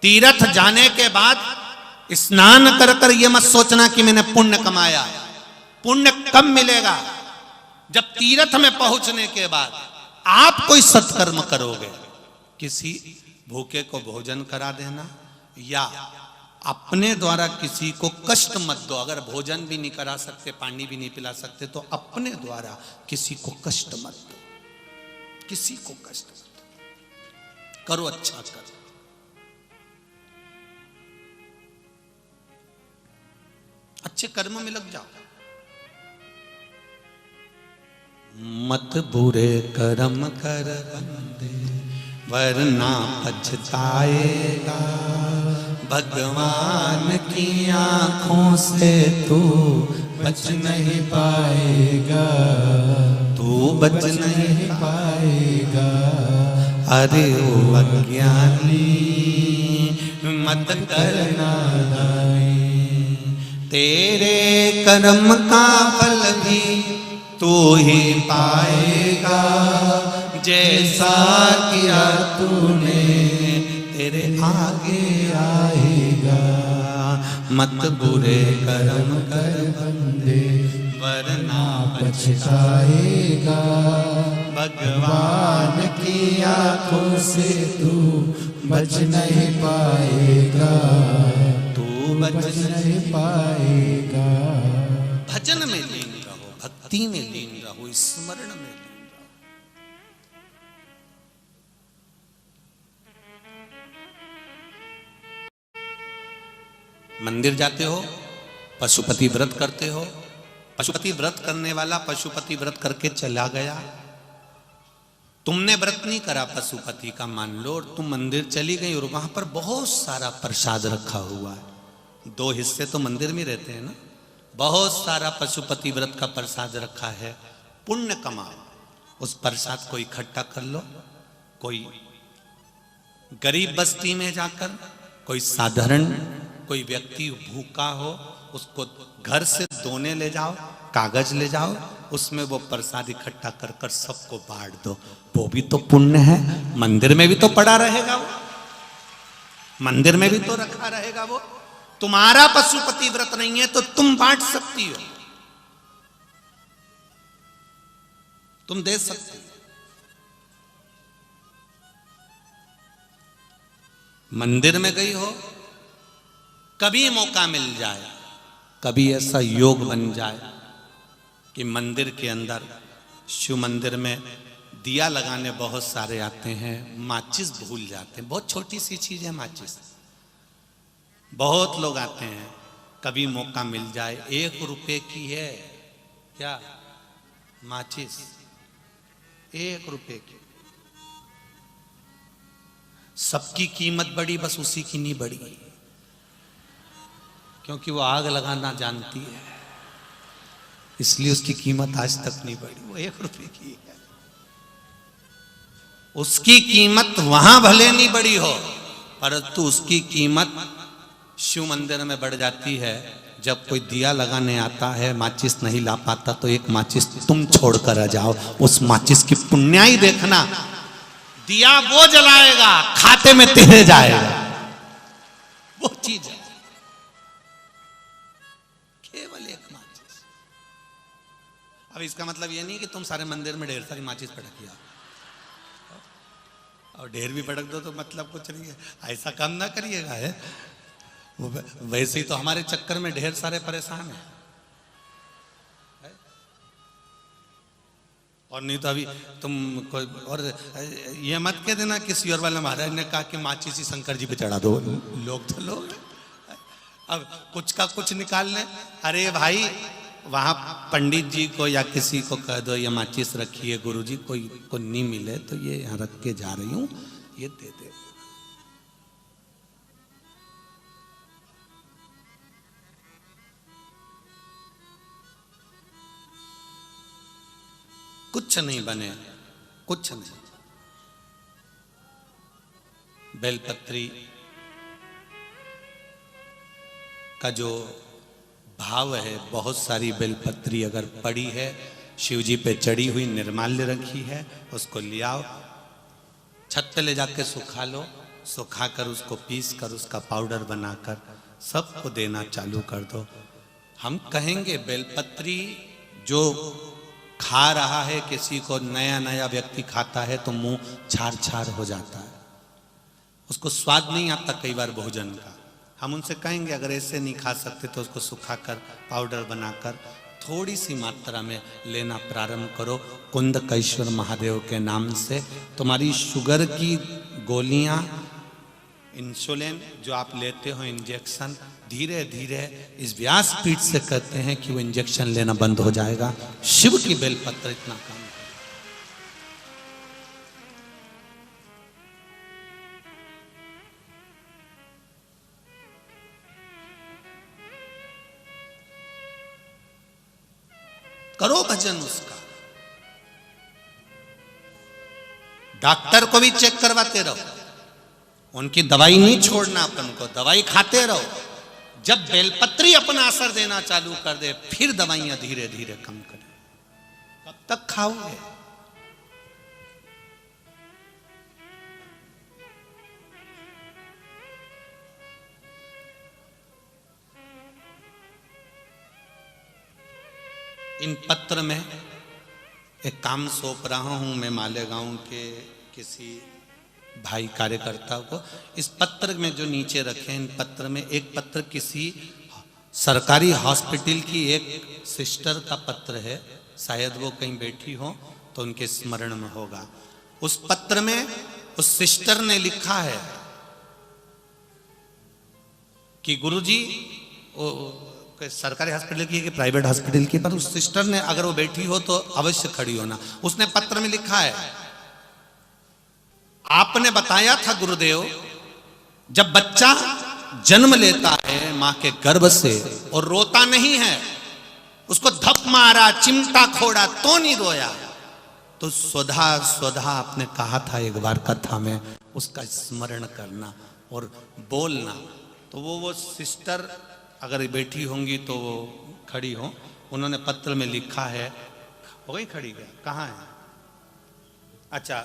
तीर्थ जाने के बाद स्नान कर कर ये मत सोचना कि मैंने पुण्य कमाया। पुण्य कब मिलेगा? जब तीर्थ में पहुंचने के बाद आप कोई सत्कर्म करोगे, किसी भूखे को भोजन करा देना, या अपने द्वारा किसी को कष्ट मत दो। अगर भोजन भी नहीं करा सकते, पानी भी नहीं पिला सकते, तो अपने द्वारा किसी को कष्ट मत दो, किसी को कष्ट मत दो, करो अच्छा करो। अच्छे कर्म में लग जाओ। मत बुरे कर्म कर बंदे वरना पछताएगा, भगवान की आंखों से तू बच नहीं पाएगा, तू बच नहीं पाएगा। अरे ओ अज्ञानी मत करना दाई, तेरे कर्म का फल भी तू ही पाएगा, जैसा किया तूने तेरे आगे आएगा। मत बुरे कर्म कर बंदे वरना पछताएगा, भगवान की आंखों से तू बच नहीं पाएगा, तू बच नहीं पाएगा। भजन में लीन रहो, भक्ति में लीन रहो, स्मरण में लीन रहो। मंदिर जाते हो, पशुपति व्रत करते हो, पशुपति व्रत करने वाला पशुपति व्रत करके चला गया, तुमने व्रत नहीं करा पशुपति का मान लो, और तुम मंदिर चली गई और वहां पर बहुत सारा प्रसाद रखा हुआ है। 2 हिस्से तो मंदिर में रहते हैं ना, बहुत सारा पशुपति व्रत का प्रसाद रखा है। पुण्य कमाओ, उस प्रसाद को इकट्ठा कर लो, कोई गरीब बस्ती में जाकर, कोई साधारण कोई व्यक्ति भूखा हो उसको घर से दोने ले जाओ, कागज ले जाओ, उसमें वो प्रसाद इकट्ठा कर कर सबको बांट दो। वो भी तो पुण्य है, मंदिर में भी तो पड़ा रहेगा वो, मंदिर में भी तो रखा रहेगा वो। तुम्हारा पशुपति व्रत नहीं है तो तुम बांट सकती हो, तुम दे सकते हो। मंदिर में गई हो, कभी मौका मिल जाए, कभी ऐसा योग बन जाए कि मंदिर के अंदर, शिव मंदिर में दिया लगाने बहुत सारे आते हैं, माचिस भूल जाते हैं। बहुत छोटी सी चीज है माचिस, बहुत लोग आते हैं, कभी मौका मिल जाए। 1 रुपए की है क्या माचिस, 1 रुपए की। सबकी कीमत बढ़ी, बस उसी की नहीं बढ़ी, क्योंकि वो आग लगाना जानती है, इसलिए उसकी कीमत आज तक नहीं बढ़ी। वो 1 रुपए की है, उसकी कीमत वहां भले नहीं बढ़ी हो, परंतु उसकी कीमत शिव मंदिर में बढ़ जाती है। जब कोई दिया लगाने आता है, माचिस नहीं ला पाता, तो 1 माचिस तुम छोड़कर आ जाओ, उस माचिस की पुण्याई देखना। दिया वो जलाएगा, खाते में तेरे जाएगा, वो चीज है। केवल 1 माचिस। अब इसका मतलब ये नहीं कि तुम सारे मंदिर में ढेर सारी माचिस पटक दिया, और ढेर भी पटक दो तो मतलब कुछ नहीं है, ऐसा काम ना करिएगा। है वैसे ही तो हमारे चक्कर में ढेर सारे परेशान हैं, और नहीं तो अभी तुम कोई और ये मत कह देना किसी और वाले महाराज ने कहा कि माचिस ही शंकर जी पे चढ़ा दो। लोग तो लोग अब कुछ का कुछ निकाल लें। अरे भाई, वहां पंडित जी को या किसी को कह दो ये माचिस रखिए, गुरुजी कोई को नहीं मिले तो ये यहाँ रख के जा रही हूं, ये दे दे। कुछ नहीं बने, कुछ नहीं। बेलपत्री का जो भाव है, बहुत सारी बेलपत्री अगर पड़ी है, शिव जी पे चढ़ी हुई निर्माल्य रखी है, उसको ले आओ, छत पे ले जाके सुखा लो, सुखाकर उसको पीस कर उसका पाउडर बनाकर सबको देना चालू कर दो। हम कहेंगे बेलपत्री जो खा रहा है, किसी को नया नया व्यक्ति खाता है तो मुंह छार छार हो जाता है, उसको स्वाद नहीं आता कई बार भोजन का। हम उनसे कहेंगे अगर ऐसे नहीं खा सकते तो उसको सुखाकर पाउडर बनाकर थोड़ी सी मात्रा में लेना प्रारंभ करो। कुंदकेश्वर महादेव के नाम से तुम्हारी शुगर की गोलियां, इंसुलिन जो आप लेते हो इंजेक्शन, धीरे धीरे इस व्यासपीठ से कहते हैं कि वो इंजेक्शन लेना बंद हो जाएगा। शिव की बेलपत्र इतना काम करो, भजन उसका। डॉक्टर को भी चेक करवाते रहो, उनकी दवाई नहीं छोड़ना, अपन को दवाई खाते रहो। जब बेलपत्री अपना असर देना चालू कर दे फिर दवाइयां धीरे धीरे कम करें। कब तक खाओगे? इन पत्र में एक काम सौंप रहा हूं मैं मालेगांव के किसी भाई कार्यकर्ता को। इस पत्र में जो नीचे रखे, इन पत्र में एक पत्र किसी सरकारी हॉस्पिटल की एक सिस्टर का पत्र है, शायद वो कहीं बैठी हो तो उनके स्मरण में होगा। उस पत्र में उस सिस्टर ने लिखा है कि गुरुजी, सरकारी हॉस्पिटल की है कि प्राइवेट हॉस्पिटल की, पर उस सिस्टर ने, अगर वो बैठी हो तो अवश्य खड़ी होना। उसने पत्र में लिखा है, आपने बताया था गुरुदेव, जब बच्चा जन्म लेता है मां के गर्भ से और रोता नहीं है, उसको धप मारा, चिमटा खोड़ा तो नहीं रोया, तो स्वधा स्वधा आपने कहा था एक बार कथा में, उसका स्मरण करना और बोलना। तो वो सिस्टर अगर बैठी होंगी तो वो खड़ी हो, उन्होंने पत्र में लिखा है, हो गई खड़ी, गया कहाँ है? अच्छा,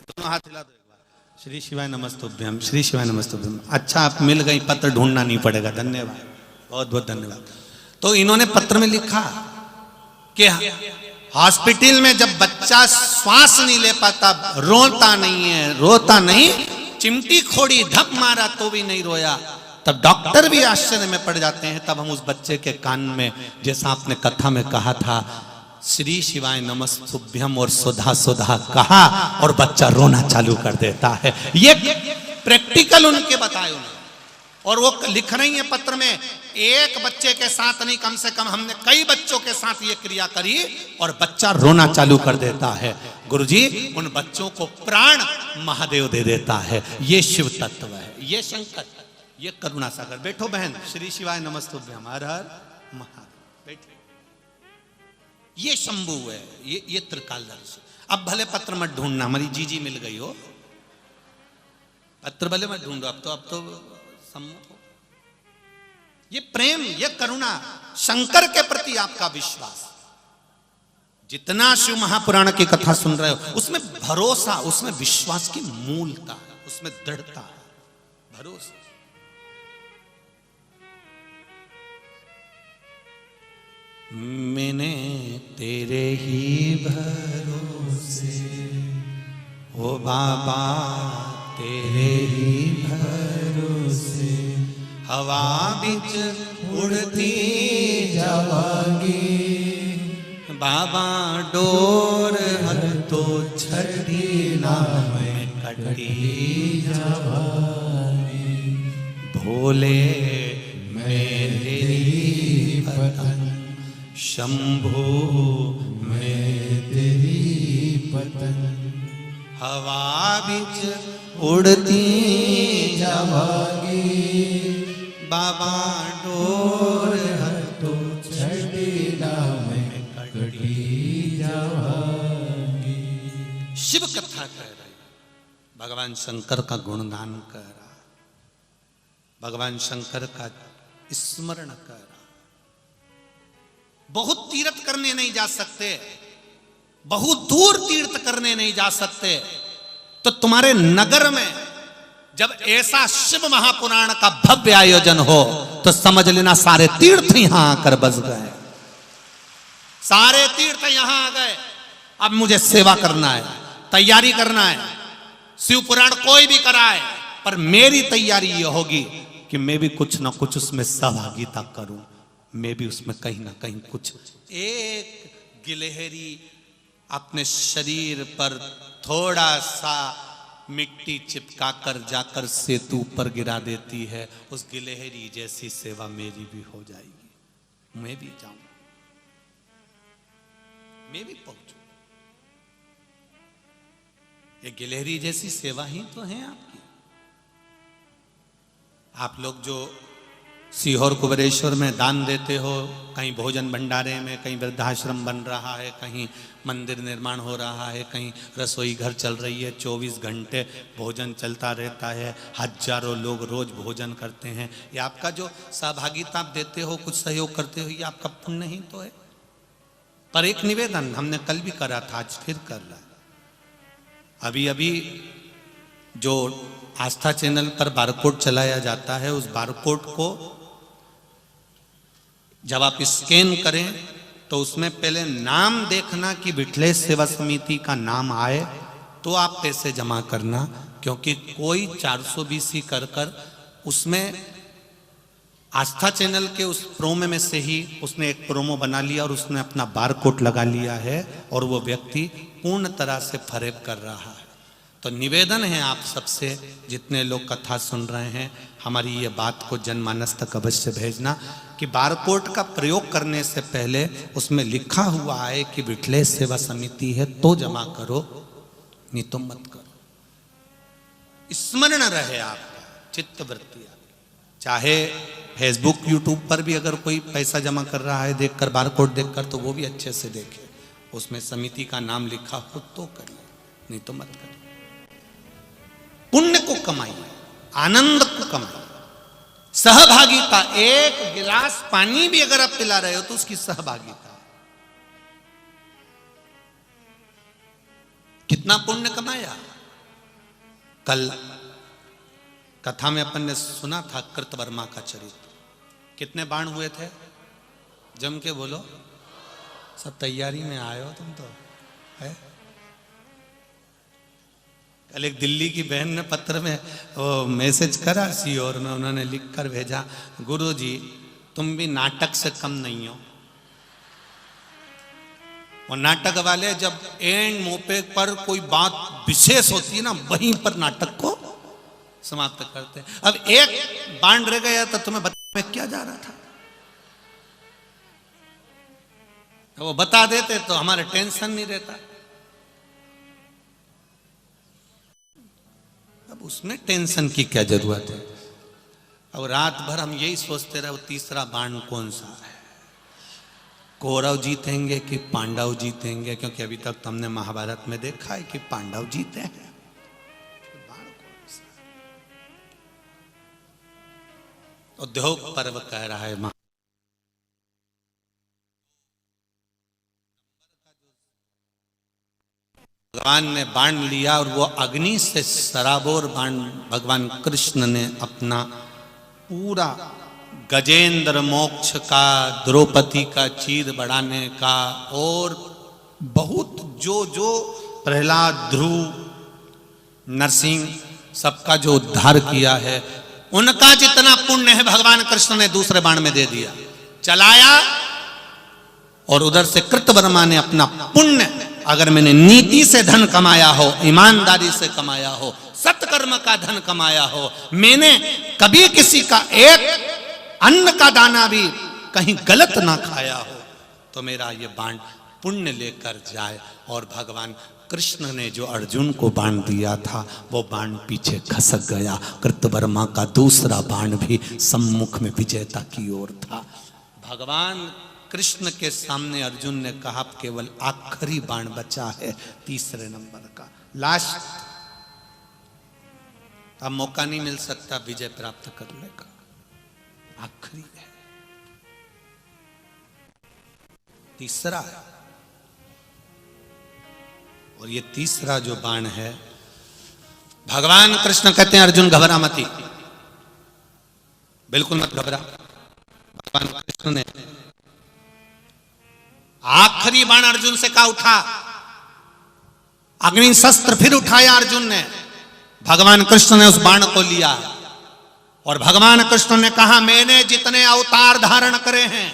दोनों हाथ हिला दो एक बार। श्री शिवाय नमस्तुभ्यम, श्री शिवाय नमस्तुभ्यम। अच्छा, आप मिल गई, पत्र ढूंढना नहीं पड़ेगा, धन्यवाद, बहुत बहुत धन्यवाद। तो इन्होंने पत्र में लिखा कि हॉस्पिटल में जब बच्चा श्वास नहीं ले पाता, रोता नहीं है, रोता नहीं, चिमटी खोड़ी, धप मारा तो भी नहीं रोया, तब डॉक्टर भी आश्चर्य में पड़ जाते हैं। तब हम उस बच्चे के कान में, जैसा आपने कथा में कहा था, श्री शिवाय नमस्तुभ्यम और सुधा सुधा कहा और बच्चा रोना चालू कर देता है। ये प्रैक्टिकल उनके बताए उन्होंने, और वो लिख रही है पत्र में, एक बच्चे के साथ नहीं, कम से कम हमने कई बच्चों के साथ ये क्रिया करी और बच्चा रोना चालू कर देता है। गुरुजी, उन बच्चों को प्राण महादेव दे देता है। ये शिव तत्व है, ये शंकर, ये करुणा सागर। बैठो बहन, श्री शिवाय नमस्तुभ्यम, हर हर महादेव, बैठो। ये शंभु है, ये त्रिकालदर्शी। अब भले पत्र मत ढूंढना, हमारी जीजी मिल गई हो, पत्र भले मत ढूंढो, अब तो सम्मत हो। ये प्रेम, ये करुणा, शंकर के प्रति आपका विश्वास, जितना शिव महापुराण की कथा सुन रहे हो उसमें भरोसा, उसमें विश्वास की मूलता है, उसमें दृढ़ता है, भरोसा। मैंने तेरे ही भरोसे, ओ बाबा तेरे ही भरोसे, हवा बिच उड़ती जावांगी, बाबा डोर हर तो छठी ना मैं कटी जावांगी, भोले मैं तेरी पतन, शंभो मैं तेरी पतन, हवा बिच उड़ती जावांगी, बाबा डोर हर तो छठी ना मैं कटी जावांगी। शिव कथा कह रही, भगवान शंकर का गुणगान कर रहा, भगवान शंकर का स्मरण कर रहा। बहुत तीर्थ करने नहीं जा सकते, बहुत दूर तीर्थ करने नहीं जा सकते, तो तुम्हारे नगर में जब ऐसा शिव महापुराण का भव्य आयोजन हो तो समझ लेना सारे तीर्थ यहां आकर बस गए, सारे तीर्थ यहां आ गए। अब मुझे सेवा करना है, तैयारी करना है। शिव पुराण कोई भी कराए, पर मेरी तैयारी ये होगी कि मैं भी कुछ ना कुछ उसमें सहभागिता करूं, मैं भी उसमें कहीं ना कहीं कुछ एक गिलहरी अपने शरीर पर थोड़ा सा मिट्टी चिपकाकर जाकर सेतु पर गिरा देती है, उस गिलहरी जैसी सेवा मेरी भी हो जाएगी, मैं भी जाऊं, मैं भी पहुंचू। ये गिलहरी जैसी सेवा ही तो है आपकी। आप लोग जो सीहोर कुबेरेश्वर में दान देते हो, कहीं भोजन भंडारे में, कहीं वृद्धाश्रम बन रहा है, कहीं मंदिर निर्माण हो रहा है, कहीं रसोई घर चल रही है, 24 घंटे भोजन चलता रहता है, हजारों लोग रोज भोजन करते हैं, ये आपका जो सहभागिता आप देते हो, कुछ सहयोग करते हो, ये आपका पुण्य ही तो है। पर एक निवेदन हमने कल भी करा था, आज फिर कर रहा है। अभी अभी जो आस्था चैनल पर बारकोड चलाया जाता है, उस बारकोड को जब आप स्कैन करें तो उसमें पहले नाम देखना कि विठलेश सेवा समिति का नाम आए तो आप पैसे जमा करना, क्योंकि कोई 420 कर उसमें आस्था चैनल के उस प्रोमो में से ही उसने एक प्रोमो बना लिया और उसने अपना बारकोड लगा लिया है और वो व्यक्ति पूर्ण तरह से फरेब कर रहा है। तो निवेदन है आप सबसे, जितने लोग कथा सुन रहे हैं, हमारी ये बात को जनमानस तक अवश्य भेजना कि बारकोड का प्रयोग करने से पहले उसमें लिखा हुआ है कि विठलेश सेवा समिति है तो जमा करो, नहीं तो मत करो। स्मरण रहे आपका, चित्तवृत्ति। चाहे फेसबुक यूट्यूब पर भी अगर कोई पैसा जमा कर रहा है देखकर, बारकोड देखकर, तो वो भी अच्छे से देखे, उसमें समिति का नाम लिखा हो तो करिए, नहीं तो मत करिए। पुण्य को कमाइए, आनंद को कमाइए, सहभागिता। एक गिलास पानी भी अगर आप पिला रहे हो तो उसकी सहभागिता। कितना पुण्य कमाया। कल कथा में अपन ने सुना था कृतवर्मा का चरित्र। कितने बाण हुए थे? जम के बोलो, सब तैयारी में आए हो तुम तो है। कल एक दिल्ली की बहन ने पत्र में वो मैसेज करा सीहोर में, उन्होंने लिख कर भेजा, गुरुजी तुम भी नाटक से कम नहीं हो। और नाटक वाले जब एंड मोपे पर कोई बात विशेष होती है ना, वहीं पर नाटक को समाप्त करते हैं। अब एक बाण रह गया तो तुम्हें बता में क्या जा रहा था, वो बता देते तो हमारे टेंशन नहीं रहता। अब उसमें टेंशन की क्या जरूरत है। अब रात भर हम यही सोचते रहे वो तीसरा बाण कौन सा है, कौरव जीतेंगे कि पांडव जीतेंगे, क्योंकि अभी तक हमने महाभारत में देखा है कि पांडव जीते हैं। बाण कौन सा? उद्योग पर्व कह रहा है भगवान ने बाण लिया और वो अग्नि से सराबोर बाण भगवान कृष्ण ने अपना पूरा गजेंद्र मोक्ष का, द्रौपदी का चीर बढ़ाने का, और बहुत जो जो प्रहलाद, ध्रुव, नरसिंह सबका जो उद्धार किया है, उनका जितना पुण्य है भगवान कृष्ण ने दूसरे बाण में दे दिया, चलाया। और उधर से कृतवर्मा ने अपना पुण्य, अगर मैंने नीति से धन कमाया हो, ईमानदारी से कमाया हो, सत्कर्म का धन कमाया हो, मैंने कभी किसी का एक अन्न का दाना भी कहीं गलत ना खाया हो, तो मेरा ये बाण पुण्य लेकर जाए। और भगवान कृष्ण ने जो अर्जुन को बाण दिया था वो बाण पीछे खसक गया। कृतवर्मा का दूसरा बाण भी सम्मुख में विजेता की ओर था। भगवान कृष्ण के सामने अर्जुन ने कहा केवल आखिरी बाण बचा है, तीसरे नंबर का, लास्ट। अब मौका नहीं मिल सकता विजय प्राप्त करने का, आखिरी है, तीसरा है। और ये तीसरा जो बाण है भगवान कृष्ण कहते हैं अर्जुन घबरा मती, बिल्कुल मत घबरा। भगवान कृष्ण ने आखिरी बाण अर्जुन से कहा उठा, अग्नि शस्त्र फिर उठाया अर्जुन ने। भगवान कृष्ण ने उस बाण को लिया और भगवान कृष्ण ने कहा मैंने जितने अवतार धारण करे हैं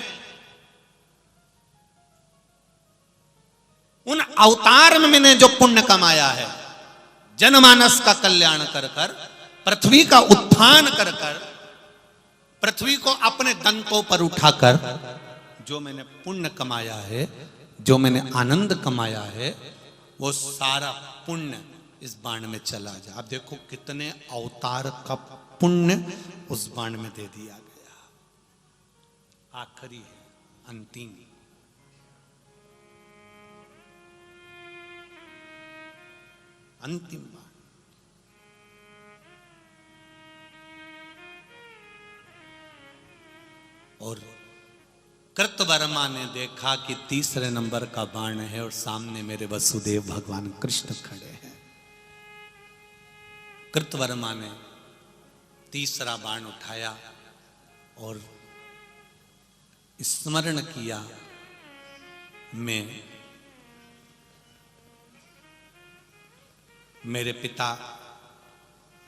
उन अवतार में मैंने जो पुण्य कमाया है, जनमानस का कल्याण कर कर, पृथ्वी का उत्थान कर कर, पृथ्वी को अपने दंतों पर उठाकर जो मैंने पुण्य कमाया है, जो मैंने आनंद कमाया है, वो सारा पुण्य इस बाण में चला जाए। आप देखो कितने अवतार का पुण्य उस बाण में दे दिया गया। आखिरी है, अंतिम। अंतिम बाण। और कृतवर्मा ने देखा कि तीसरे नंबर का बाण है और सामने मेरे वसुदेव भगवान कृष्ण खड़े हैं। कृतवर्मा ने तीसरा बाण उठाया और स्मरण किया, मैं मेरे पिता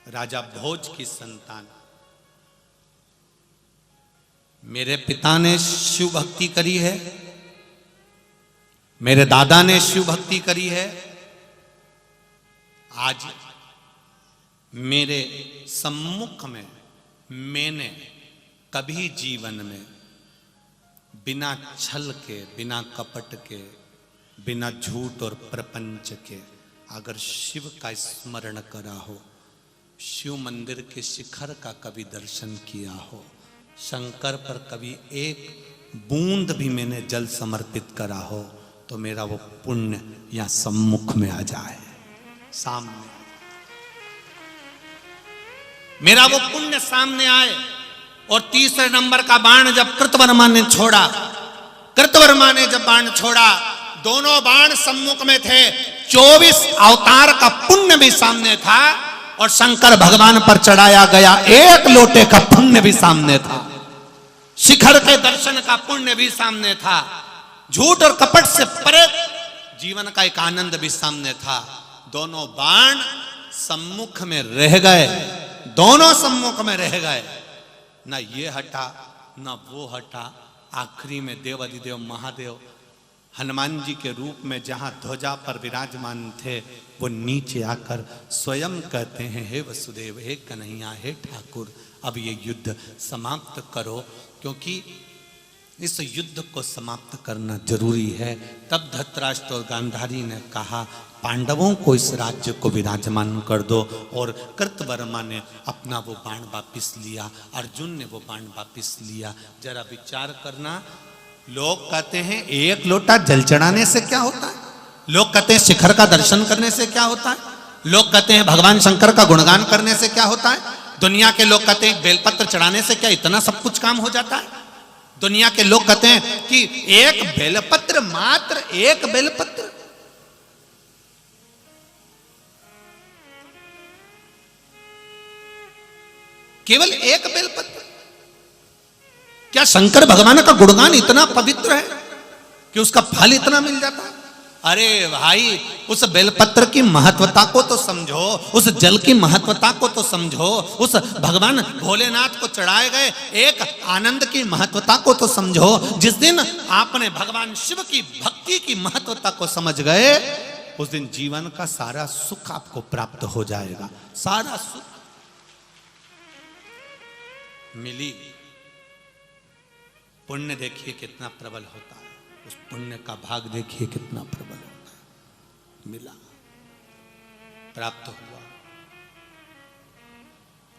राजा भोज की संतान, मेरे पिता ने शिव भक्ति करी है, मेरे दादा ने शिव भक्ति करी है। आज मेरे सम्मुख में मैंने कभी जीवन में बिना छल के, बिना कपट के, बिना झूठ और प्रपंच के अगर शिव का स्मरण करा हो, शिव मंदिर के शिखर का कभी दर्शन किया हो, शंकर पर कभी एक बूंद भी मैंने जल समर्पित करा हो, तो मेरा वो पुण्य यहां सम्मुख में आ जाए, सामने मेरा वो पुण्य सामने आए। और तीसरे नंबर का बाण जब कृतवर्मा ने छोड़ा, कृतवर्मा ने जब बाण छोड़ा, दोनों बाण सम्मुख में थे, 24 अवतार का पुण्य भी सामने था और शंकर भगवान पर चढ़ाया गया एक लोटे का पुण्य भी सामने था, शिखर के दर्शन का पुण्य भी सामने था, झूठ और कपट से परे जीवन का एक आनंद भी सामने था। दोनों बाण सम्मुख में रह गए, दोनों सम्मुख में रह गए, ना ये हटा ना वो हटा। आखिरी में देव अधिदेव महादेव हनुमान जी के रूप में जहां ध्वजा पर विराजमान थे, वो नीचे आकर स्वयं कहते हैं, हे वसुदेव, हे कन्हैया, हे ठाकुर, अब ये युद्ध समाप्त करो, क्योंकि इस युद्ध को समाप्त करना जरूरी है। तब धृतराष्ट्र और गांधारी ने कहा, पांडवों को इस राज्य को विराजमान कर दो। और कृतवर्मा ने अपना वो बाण वापिस लिया, अर्जुन ने वो बाण वापिस लिया। जरा विचार करना, लोग कहते हैं एक लोटा जल चढ़ाने से क्या होता है, लोग कहते हैं शिखर का दर्शन करने से क्या होता है, लोग कहते हैं भगवान शंकर का गुणगान करने से क्या होता है, दुनिया के लोग कहते हैं बेलपत्र चढ़ाने से क्या इतना सब कुछ काम हो जाता है। दुनिया के लोग कहते हैं कि एक बेलपत्र, मात्र एक बेलपत्र, केवल एक बेलपत्र, क्या शंकर भगवान का गुणगान इतना पवित्र है कि उसका फल इतना मिल जाता है? अरे भाई, उस बेलपत्र की महत्वता को तो समझो, उस जल की महत्वता को तो समझो, उस भगवान भोलेनाथ को चढ़ाए गए एक आनंद की महत्वता को तो समझो। जिस दिन आपने भगवान शिव की भक्ति की महत्वता को समझ गए, उस दिन जीवन का सारा सुख आपको प्राप्त हो जाएगा। सारा सुख मिली। पुण्य देखिए कितना प्रबल होता है, उस पुण्य का भाग देखिए कितना प्रबल होता है। मिला, प्राप्त हुआ,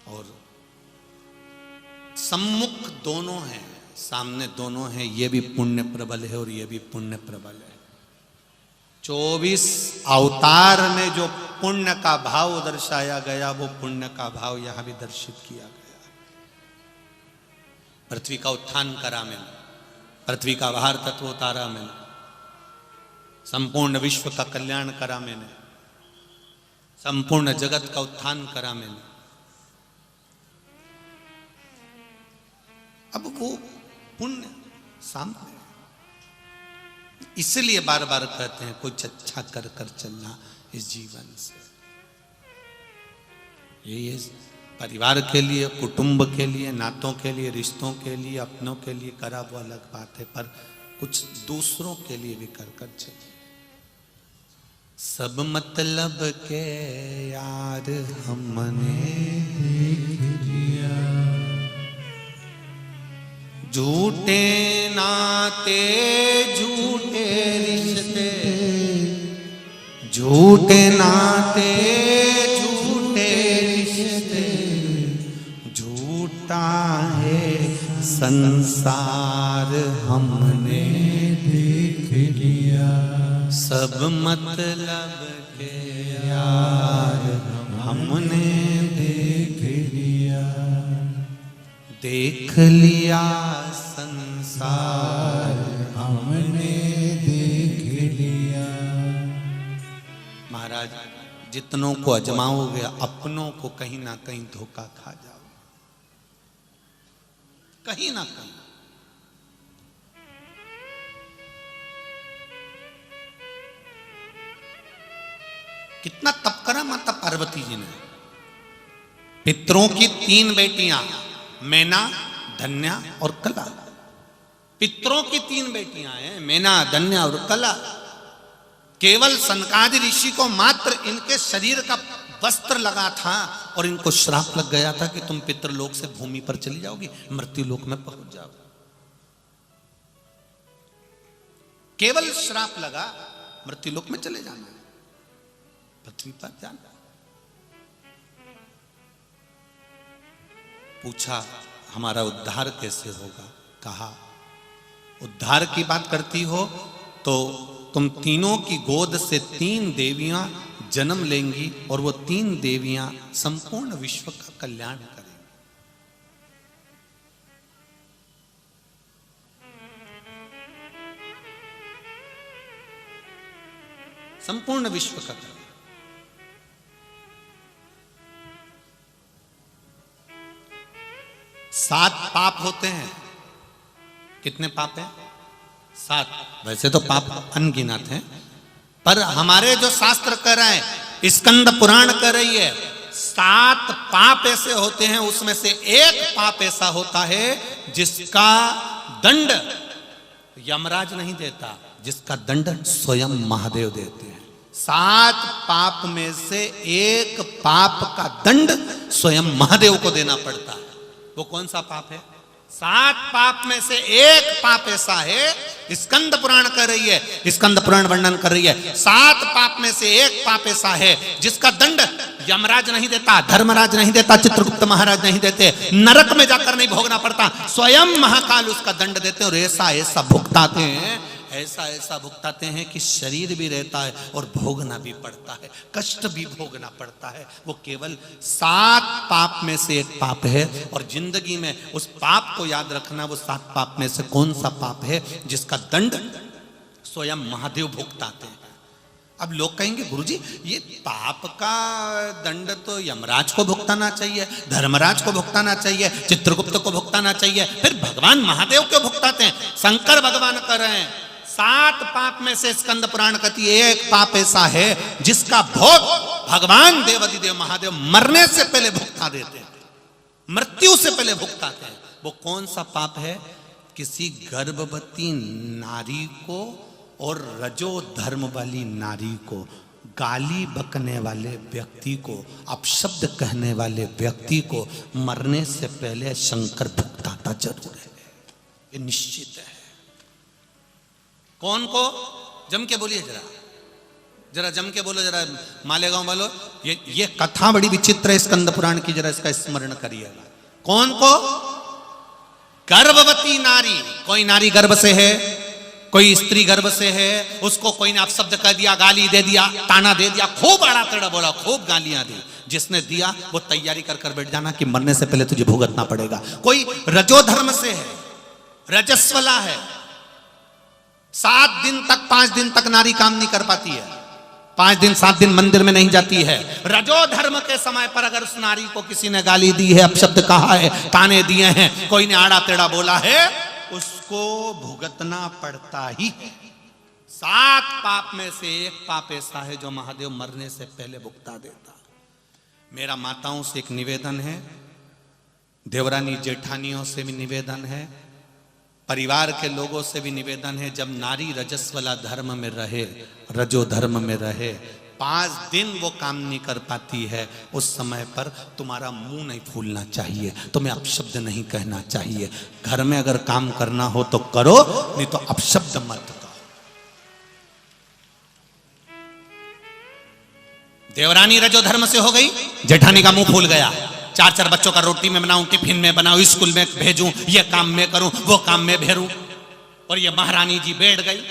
और सम्मुख दोनों हैं, सामने दोनों हैं, ये भी पुण्य प्रबल है और ये भी पुण्य प्रबल है। 24 अवतार में जो पुण्य का भाव दर्शाया गया, वो पुण्य का भाव यहां भी दर्शित किया गया। पृथ्वी का उत्थान करा मैंने, पृथ्वी का आहार तत्व उतारा मैंने, संपूर्ण विश्व का कल्याण करा मैंने, संपूर्ण जगत का उत्थान करा मैंने। अब वो पुण्य सामने, इसलिए बार बार कहते हैं कुछ अच्छा कर कर चलना इस जीवन से। ये परिवार के लिए, कुटुंब के लिए, नातों के लिए, रिश्तों के लिए, अपनों के लिए करा वो अलग बात है, पर कुछ दूसरों के लिए भी कर कर चलिए। सब मतलब के यार हमने देख लिया, झूठे नाते झूठे रिश्ते, झूठे नाते झूठे रिश्ते, झूठा है संसार हमने देख लिया। सब मतलब के यार हमने देख लिया, देख लिया संसार हमने देख लिया। महाराज, जितनों को अजमाओगे अपनों को कहीं ना कहीं धोखा खा जाओ, कहीं ना कहीं। कितना तप करा माता पार्वती जी ने। पितरों की 3 बेटियां, मैना, धन्या और कला। पितरों की 3 बेटियां हैं, मैना, धन्या और कला। केवल सनकादि ऋषि को मात्र इनके शरीर का वस्त्र लगा था और इनको श्राप लग गया था कि तुम पितृलोक से भूमि पर चली जाओगी, मृत्यु लोक में पहुंच जाओगी। केवल श्राप लगा, मृत्यु लोक में चले जाना, पृथ्वी पर जाना। पूछा हमारा उद्धार कैसे होगा? कहा उद्धार की बात करती हो तो तुम तीनों की गोद से 3 देवियां जन्म लेंगी और वो 3 देवियां संपूर्ण विश्व का कल्याण करेंगी। संपूर्ण विश्व का कल्याण। सात पाप होते हैं। कितने पाप हैं? 7। वैसे तो पाप अनगिनत हैं, पर हमारे जो शास्त्र कह रहे हैं, स्कंद पुराण कह रही है, 7 पाप ऐसे होते हैं, उसमें से एक पाप ऐसा होता है जिसका दंड यमराज नहीं देता, जिसका दंड स्वयं महादेव देते हैं। 7 पाप में से एक पाप का दंड स्वयं महादेव को देना पड़ता है। वो कौन सा पाप है? 7 पाप में से एक पाप ऐसा है, स्कंद पुराण कर रही है, स्कंद पुराण वर्णन कर रही है, 7 पाप में से एक पाप ऐसा है जिसका दंड यमराज नहीं देता, धर्मराज नहीं देता, चित्रगुप्त महाराज नहीं देते, नरक में जाकर नहीं भोगना पड़ता, स्वयं महाकाल उसका दंड देते हैं। और ऐसा ऐसा भुगताते हैं, ऐसा ऐसा भुगताते हैं कि शरीर भी रहता है और भोगना भी पड़ता है, कष्ट भी भोगना पड़ता है। वो केवल 7 पाप में से एक पाप है। और जिंदगी में उस पाप को याद रखना, वो 7 पाप में से कौन सा पाप है जिसका दंड स्वयं महादेव भुगताते हैं। अब लोग कहेंगे गुरुजी ये पाप का दंड तो यमराज को भुगताना चाहिए, धर्मराज को भुगताना चाहिए, चित्रगुप्त को भुगताना चाहिए, फिर भगवान महादेव क्यों भुगताते हैं? शंकर भगवान कर रहे हैं 7 पाप में से स्कंद पुराण कहती है एक पाप ऐसा है जिसका भोग भगवान देवाधिदेव महादेव मरने से पहले भुगता देते हैं, मृत्यु से पहले भुगताते हैं। वो कौन सा पाप है? किसी गर्भवती नारी को और रजो धर्म वाली नारी को, गाली बकने वाले व्यक्ति को, अपशब्द कहने वाले व्यक्ति को मरने से पहले शंकर भुगताता जरूर है, ये निश्चित है। कौन को? जम के बोलिए जरा, जरा जम के बोलो, जरा मालेगांव वालों, ये कथा बड़ी विचित्र है स्कंद पुराण की, जरा इसका स्मरण करिएगा। कौन को? गर्भवती नारी। कोई नारी गर्भ से है, कोई स्त्री गर्भ से है, उसको कोई ने अपशब्द कह दिया, गाली दे दिया, ताना दे दिया, खूब आड़ा टेढ़ा बोला, खूब गालियां दी, जिसने दिया वो तैयारी कर कर बैठ जाना कि मरने से पहले तुझे भुगतना पड़ेगा। कोई रजोधर्म से है, रजस्वला है, 7 दिन तक 5 दिन तक नारी काम नहीं कर पाती है, 5 दिन 7 दिन मंदिर में नहीं जाती है। रजो धर्म के समय पर अगर उस नारी को किसी ने गाली दी है, अपशब्द कहा है, ताने दिए हैं, कोई ने आड़ा टेढ़ा बोला है, उसको भुगतना पड़ता ही है। 7 पाप में से एक पाप ऐसा है जो महादेव मरने से पहले भुगता देता। मेरा माताओं से एक निवेदन है, देवरानी जेठानियों से भी निवेदन है, परिवार के लोगों से भी निवेदन है, जब नारी रजस्वला धर्म में रहे, रजो धर्म में रहे, 5 दिन वो काम नहीं कर पाती है, उस समय पर तुम्हारा मुंह नहीं फूलना चाहिए, तुम्हें अपशब्द नहीं कहना चाहिए। घर में अगर काम करना हो तो करो, नहीं तो अपशब्द मत करो। देवरानी रजो धर्म से हो गई, जेठानी का मुंह फूल गया। 4 बच्चों का रोटी में बनाऊं, टिफिन में बनाऊं, स्कूल में भेजूं, ये काम में करूं, वो काम में भेरूं, और ये महारानी जी बैठ गई।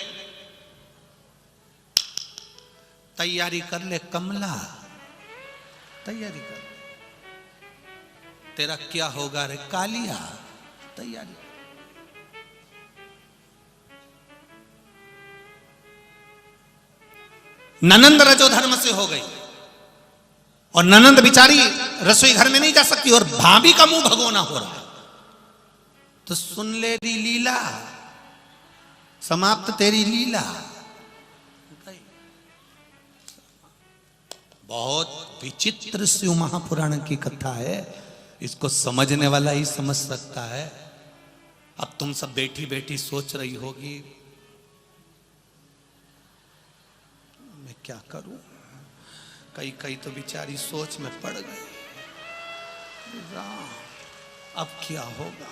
तैयारी कर ले कमला, तैयारी कर, तेरा क्या होगा रे कालिया, तैयारी। ननंद रजो धर्म से हो गई, और ननंद बिचारी रसोई घर में नहीं जा सकती, और भाभी का मुंह भगोना हो रहा है, तो सुन ले री लीला, समाप्त तेरी लीला। बहुत विचित्र शिव महापुराण की कथा है, इसको समझने वाला ही समझ सकता है। अब तुम सब बैठी बैठी सोच रही होगी मैं क्या करूं, कई कई तो बेचारी सोच में पड़ गई, अब क्या होगा,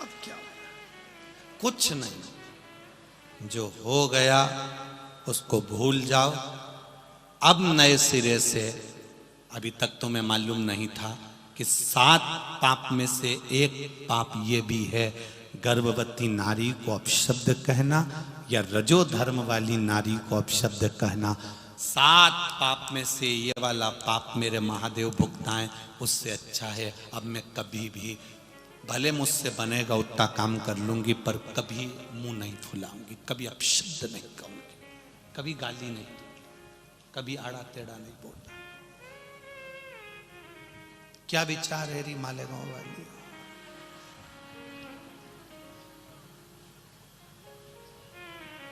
अब क्या होगा। कुछ नहीं, जो हो गया उसको भूल जाओ, अब नए सिरे से। अभी तक तुम्हें मालूम नहीं था कि 7 पाप में से एक पाप ये भी है, गर्भवती नारी को अपशब्द कहना या रजो धर्म वाली नारी को अपशब्द कहना। 7 पाप में से ये वाला पाप मेरे महादेव भुगताएं, उससे अच्छा है अब मैं कभी भी, भले मुझसे बनेगा उतना काम कर लूंगी, पर कभी मुंह नहीं फुलाऊंगी, कभी अपशब्द नहीं कहूंगी, कभी गाली नहीं, कभी आड़ा टेढ़ा नहीं बोलना। क्या विचार है री मालेगांव वाली?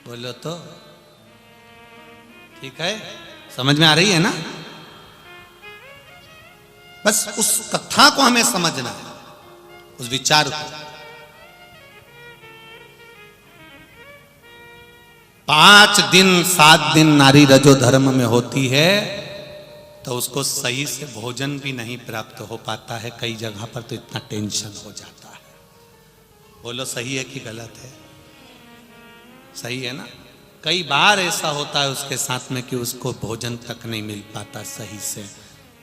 बोलो तो ठीक है, समझ में आ रही है ना? बस उस कथा को हमें समझना है, उस विचार को। 5 दिन 7 दिन नारी रजो धर्म में होती है तो उसको सही से भोजन भी नहीं प्राप्त हो पाता है। कई जगह पर तो इतना टेंशन हो जाता है। बोलो सही है कि गलत है? सही है ना? कई बार ऐसा होता है उसके साथ में कि उसको भोजन तक नहीं मिल पाता सही से।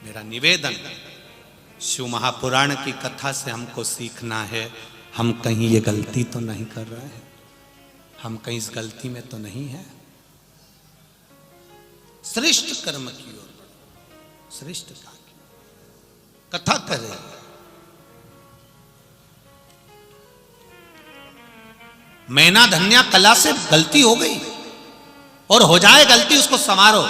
मेरा निवेदन, शिव महापुराण की कथा से हमको सीखना है, हम कहीं ये गलती तो नहीं कर रहे हैं, हम कहीं इस गलती में तो नहीं है। श्रेष्ठ कर्म की ओर, श्रेष्ठ कथा करे। मैना धन्या कला से गलती हो गई, और हो जाए गलती उसको संवारो।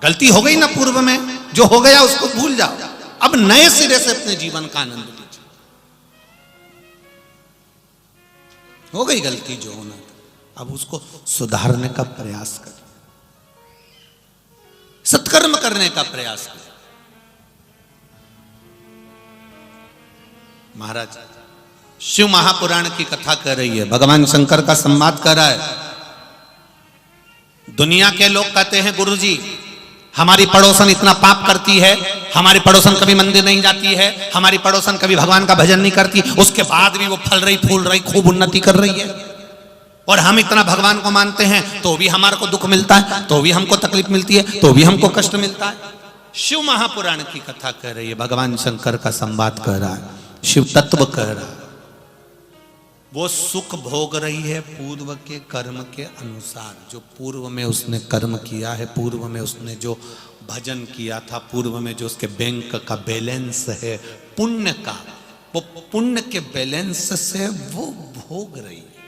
गलती हो गई ना पूर्व में, जो हो गया उसको भूल जाओ, अब नए सिरे से अपने जीवन का आनंद लीजिए। हो गई गलती जो होना था, अब उसको सुधारने का प्रयास करें, सत्कर्म करने का प्रयास करें। महाराज शिव महापुराण की कथा कर रही है, भगवान शंकर का संवाद कर रहा है। दुनिया के लोग कहते हैं गुरुजी हमारी पड़ोसन इतना पाप करती है, हमारी पड़ोसन कभी मंदिर नहीं जाती है, हमारी पड़ोसन कभी भगवान का भजन नहीं करती, उसके बाद भी वो फल रही फूल रही खूब उन्नति कर रही है, और हम इतना भगवान को मानते हैं तो भी हमारे को दुख मिलता है, तो भी हमको तकलीफ मिलती है, तो भी हमको कष्ट मिलता है। शिव महापुराण की कथा कह रही है, भगवान शंकर का संवाद कह रहा है, शिव तत्व कह रहा है। वो सुख भोग रही है पूर्व के कर्म के अनुसार। जो पूर्व में उसने कर्म किया है, पूर्व में उसने जो भजन किया था, पूर्व में जो उसके बैंक का बैलेंस है पुण्य का, वो पुण्य के बैलेंस से वो भोग रही है,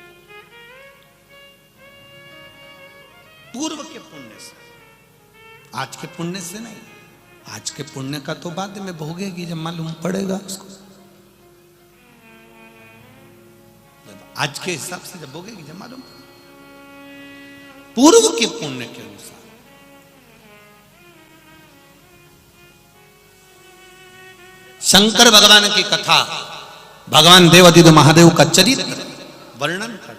पूर्व के पुण्य से। आज के पुण्य से नहीं, आज के पुण्य का तो बाद में भोगेगी जब मालूम पड़ेगा उसको। आज के हिसाब से जब भोगेगी जब मालूम, पूर्व के पुण्य के अनुसार। शंकर भगवान की कथा, भगवान देवादिदेव महादेव का चरित्र वर्णन कर,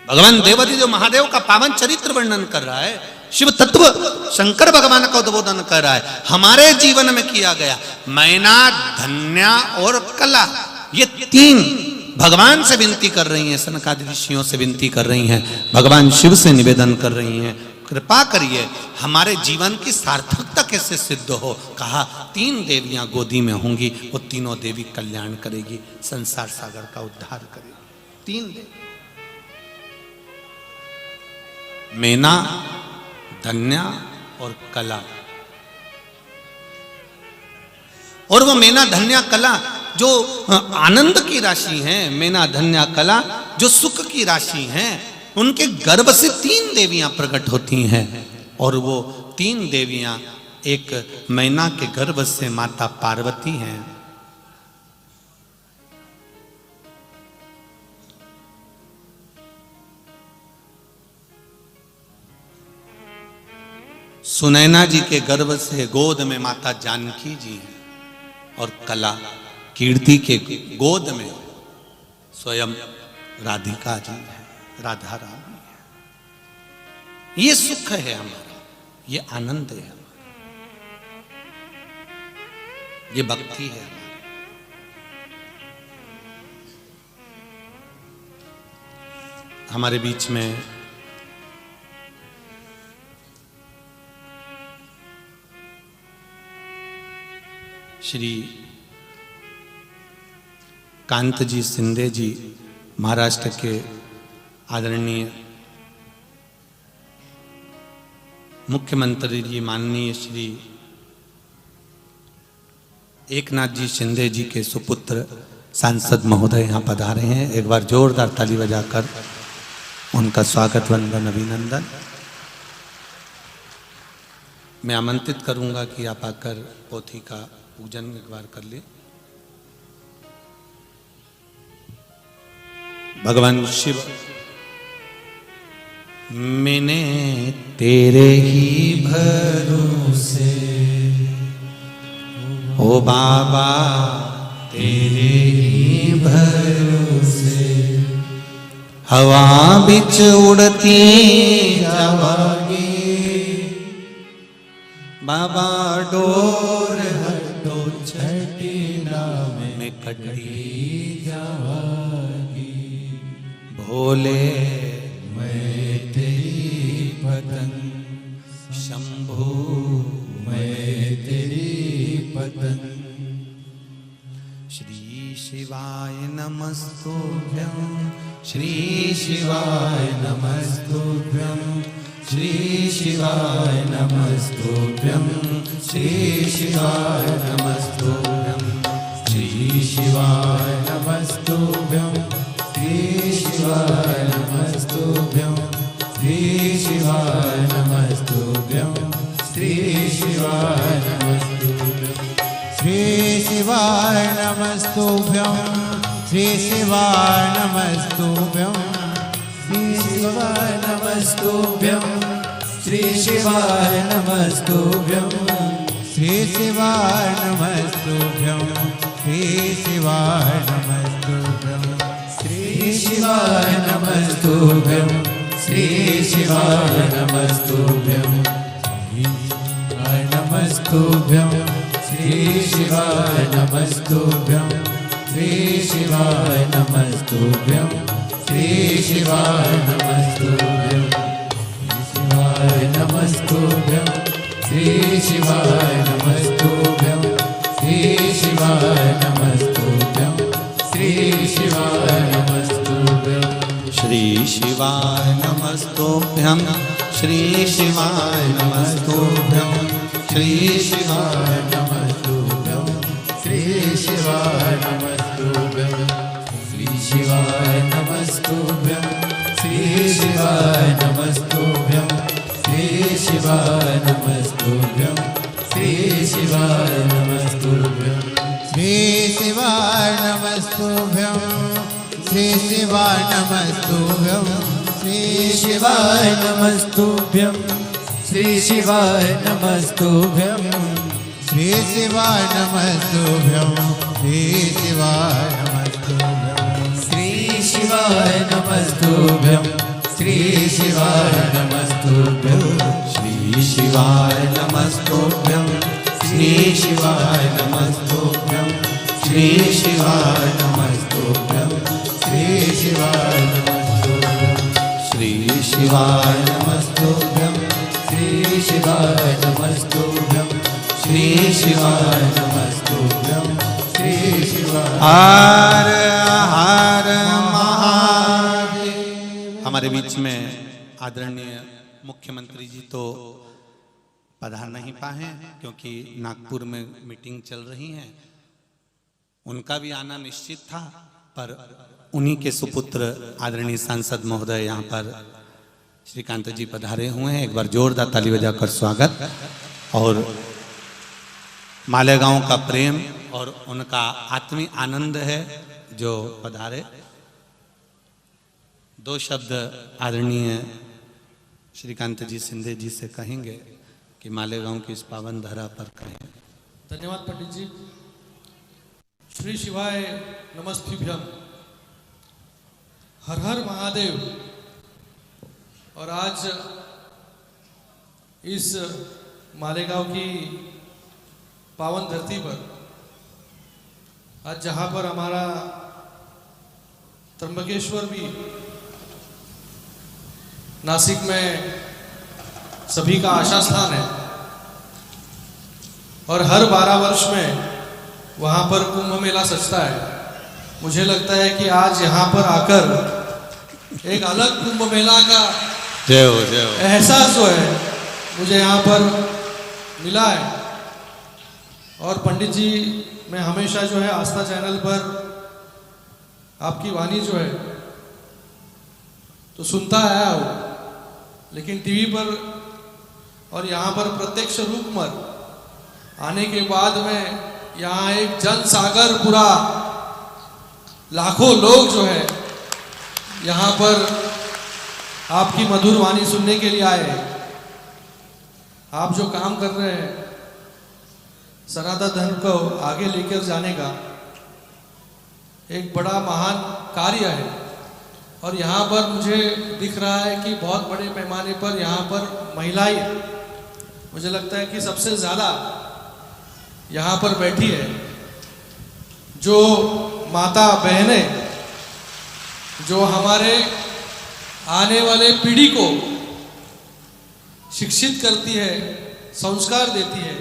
भगवान देवादिदेव महादेव का पावन चरित्र वर्णन कर रहा है। शिव तत्व शंकर भगवान का उद्बोधन कर रहा है। हमारे जीवन में किया गया मैना, धन्या और कला, ये तीन भगवान से विनती कर रही हैं, सनकादि ऋषियों से विनती कर रही हैं, भगवान शिव से निवेदन कर रही हैं, कृपा करिए हमारे जीवन की सार्थकता कैसे सिद्ध हो। कहा 3 देवियां गोदी में होंगी, वो तीनों देवी कल्याण करेगी, संसार सागर का उद्धार करेगी। 3 देवी, मैना, धन्या और कला। और वो मैना, धन्या, कला जो आनंद की राशि हैं, मैना, धन्या, कला जो सुख की राशि हैं, उनके गर्भ से 3 देवियां प्रकट होती हैं। और वो 3 देवियां एक मैना के गर्भ से माता पार्वती हैं, सुनैना जी के गर्भ से गोद में माता जानकी जी हैं, और कला कीर्ति के गोद में स्वयं राधिका जी है, राधा रानी है। ये सुख है हमारा, ये आनंद है हमारा, ये भक्ति है हमारी। हमारे बीच में श्री कांत जी शिंदे जी, महाराष्ट्र के आदरणीय मुख्यमंत्री जी माननीय श्री एकनाथ जी शिंदे जी के सुपुत्र सांसद महोदय यहाँ पधारे हैं। एक बार जोरदार ताली बजाकर उनका स्वागत वंदन अभिनंदन। मैं आमंत्रित करूंगा कि आप आकर पोथी का पूजन एक बार कर ले। भगवान शिव, मैंने तेरे ही भरोसे, ओ बाबा तेरे ही भरोसे, हवा बिच उड़ती जावागी, बाबा डोर हटो छठी नाम में कटी जावागी, भोले मैं तेरी पतंग, शंभू मैं तेरी पतंग, श्री शिवाय नमस्तुभ्यं, श्री शिवाय नमस्तुभ्यं, श्री शिवाय नमस्तुभ्यं, श्री शिवाय नमस्तुभ्यं, श्री शिवाय नमस्तुभ्यं, श्री शिवाय नमस्तुभ्यं, श्री शिवाय नमस्तुभ्यं, श्री शिवाय नमस्तुभ्यं, श्री शिवाय नमस्तुभ्यं, श्री शिवाय नमस्तुभ्यं, श्री शिवाय नमस्तुभ्यं, श्री शिवाय नमस्तुभ्यं, श्री शिवाय नमस्तुभ्यं, श्री शिवाय नमस्तुभ्यं, श्री शिवाय नमस्तुभ्यं, श्री शिवाय नमस्तुभ्यं, शिवाय नमस्तुभ्यं, श्री शिवाय नमस्तुभ्यं, श्री शिवाय नमस्तुभ्यं, श्री शिवाय नमस्तुभ्यं, शिवाय नमस्तुभ्यं, श्री शिवाय नमस्तुभ्यं, श्री शिवाय नमस्तुभ्यं, श्री शिवाय नमस्तुभ्यं, श्री शिवाय नमस्तुभ्यं, श्री शिवाय नमस्तुभ्यं, श्री शिवाय नमस्तुभ्यं, श्री शिवाय नमस्तुभ्यं, श्री शिवाय नमस्तुभ्यं, श्री शिवाय नमस्तुभ्यं, श्री शिवाय शिवाय नमस्तुभ्यं श्री शिवाय नमस्तुभ्यं श्री शिवाय नमस्तुभ्यं श्री शिवाय नमस्तुभ्यं श्री शिवाय नमस्तुभ्यं श्री शिवाय नमस्तुभ्यं श्री शिवाय नमस्तुभ्यं श्री शिवाय नमस्तुभ्यं श्री शिवाय नमस्तुभ्यं श्री शिवाय नमस्तुभ्यं श्री शिवाय नमस्तुभ्यं श्री शिवाय नमस्तुभ्यं श्री शिवाय नमस्तुभ्यं श्री शिवाय नमस्तुभ्यं श्री शिवाय नमस्तुभ्यं श्री शिवाय नमस्तुभ्यं श्री शिवाय नमस्तुभ्यं श्री शिवाय हर हर महादेव। हमारे बीच में आदरणीय मुख्यमंत्री जी तो पधार नहीं पाए क्योंकि नागपुर में मीटिंग चल रही है। उनका भी आना निश्चित था, पर उन्हीं के सुपुत्र आदरणीय सांसद महोदय यहाँ पर श्रीकांत जी पधारे हुए हैं। एक बार जोरदार ताली बजाकर स्वागत। और मालेगांव का प्रेम और उनका आत्मीय आनंद है जो पधारे। दो शब्द आदरणीय श्रीकांत जी सिंधे जी से कहेंगे कि मालेगांव की इस पावन धरा पर कहें। धन्यवाद पंडित जी। श्री शिवाय नमस्तुभ्यम, हर हर महादेव। और आज इस मालेगांव की पावन धरती पर, आज जहाँ पर हमारा त्र्यंबकेश्वर भी नासिक में सभी का आशा स्थान है, और हर 12 वर्ष में वहाँ पर कुंभ मेला सजता है। मुझे लगता है कि आज यहाँ पर आकर एक अलग कुंभ मेला का जय हो एहसास जो है मुझे यहाँ पर मिला है। और पंडित जी, मैं हमेशा जो है आस्था चैनल पर आपकी वाणी जो है तो सुनता आया हूँ, लेकिन टीवी पर और यहाँ पर प्रत्यक्ष रूप में आने के बाद में यहाँ एक जन सागर पूरा लाखों लोग जो है यहाँ पर आपकी मधुर वाणी सुनने के लिए आए हैं। आप जो काम कर रहे हैं सनातन धर्म को आगे लेकर जाने का एक बड़ा महान कार्य है। और यहाँ पर मुझे दिख रहा है कि बहुत बड़े पैमाने पर यहाँ पर महिलाएं, मुझे लगता है कि सबसे ज़्यादा यहाँ पर बैठी है। जो माता बहनें जो हमारे आने वाले पीढ़ी को शिक्षित करती है, संस्कार देती है,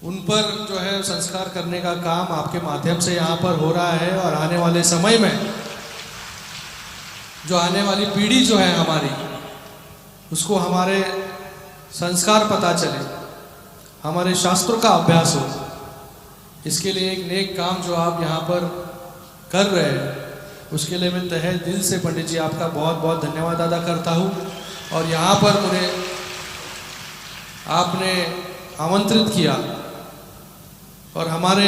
उन पर जो है संस्कार करने का काम आपके माध्यम से यहाँ पर हो रहा है। और आने वाले समय में जो आने वाली पीढ़ी जो है हमारी, उसको हमारे संस्कार पता चले, हमारे शास्त्रों का अभ्यास हो। इसके लिए एक नेक काम जो आप यहाँ पर कर रहे हैं, उसके लिए मैं तहे दिल से पंडित जी आपका बहुत बहुत धन्यवाद अदा करता हूँ। और यहाँ पर मुझे आपने आमंत्रित किया और हमारे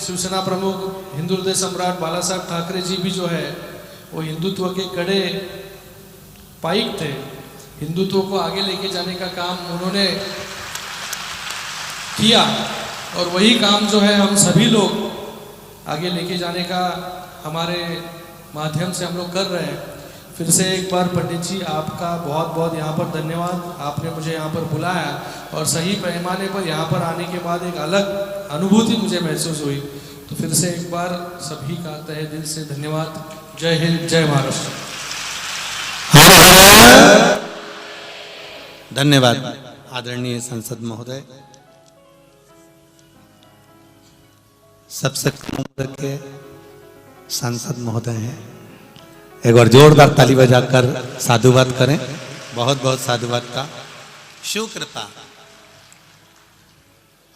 शिवसेना प्रमुख हिंदू हृदय सम्राट बाला साहब ठाकरे जी भी जो है वो हिंदुत्व के कड़े पाइक थे। हिंदुत्व को आगे लेके जाने का काम उन्होंने किया, और वही काम जो है हम सभी लोग आगे लेके जाने का हमारे माध्यम से हम लोग कर रहे हैं। फिर से एक बार पंडित जी आपका बहुत बहुत यहाँ पर धन्यवाद। आपने मुझे यहाँ पर बुलाया और सही पैमाने पर यहाँ पर आने के बाद एक अलग अनुभूति मुझे महसूस हुई। तो फिर से एक बार सभी का तहे दिल से धन्यवाद। जय हिंद, जय महाराष्ट्र। धन्यवाद आदरणीय सांसद महोदय। सबसे कम उम्र के सांसद महोदय हैं। एक बार जोरदार ताली बजाकर साधुवाद करें। बहुत बहुत साधुवाद का शिव कृपा।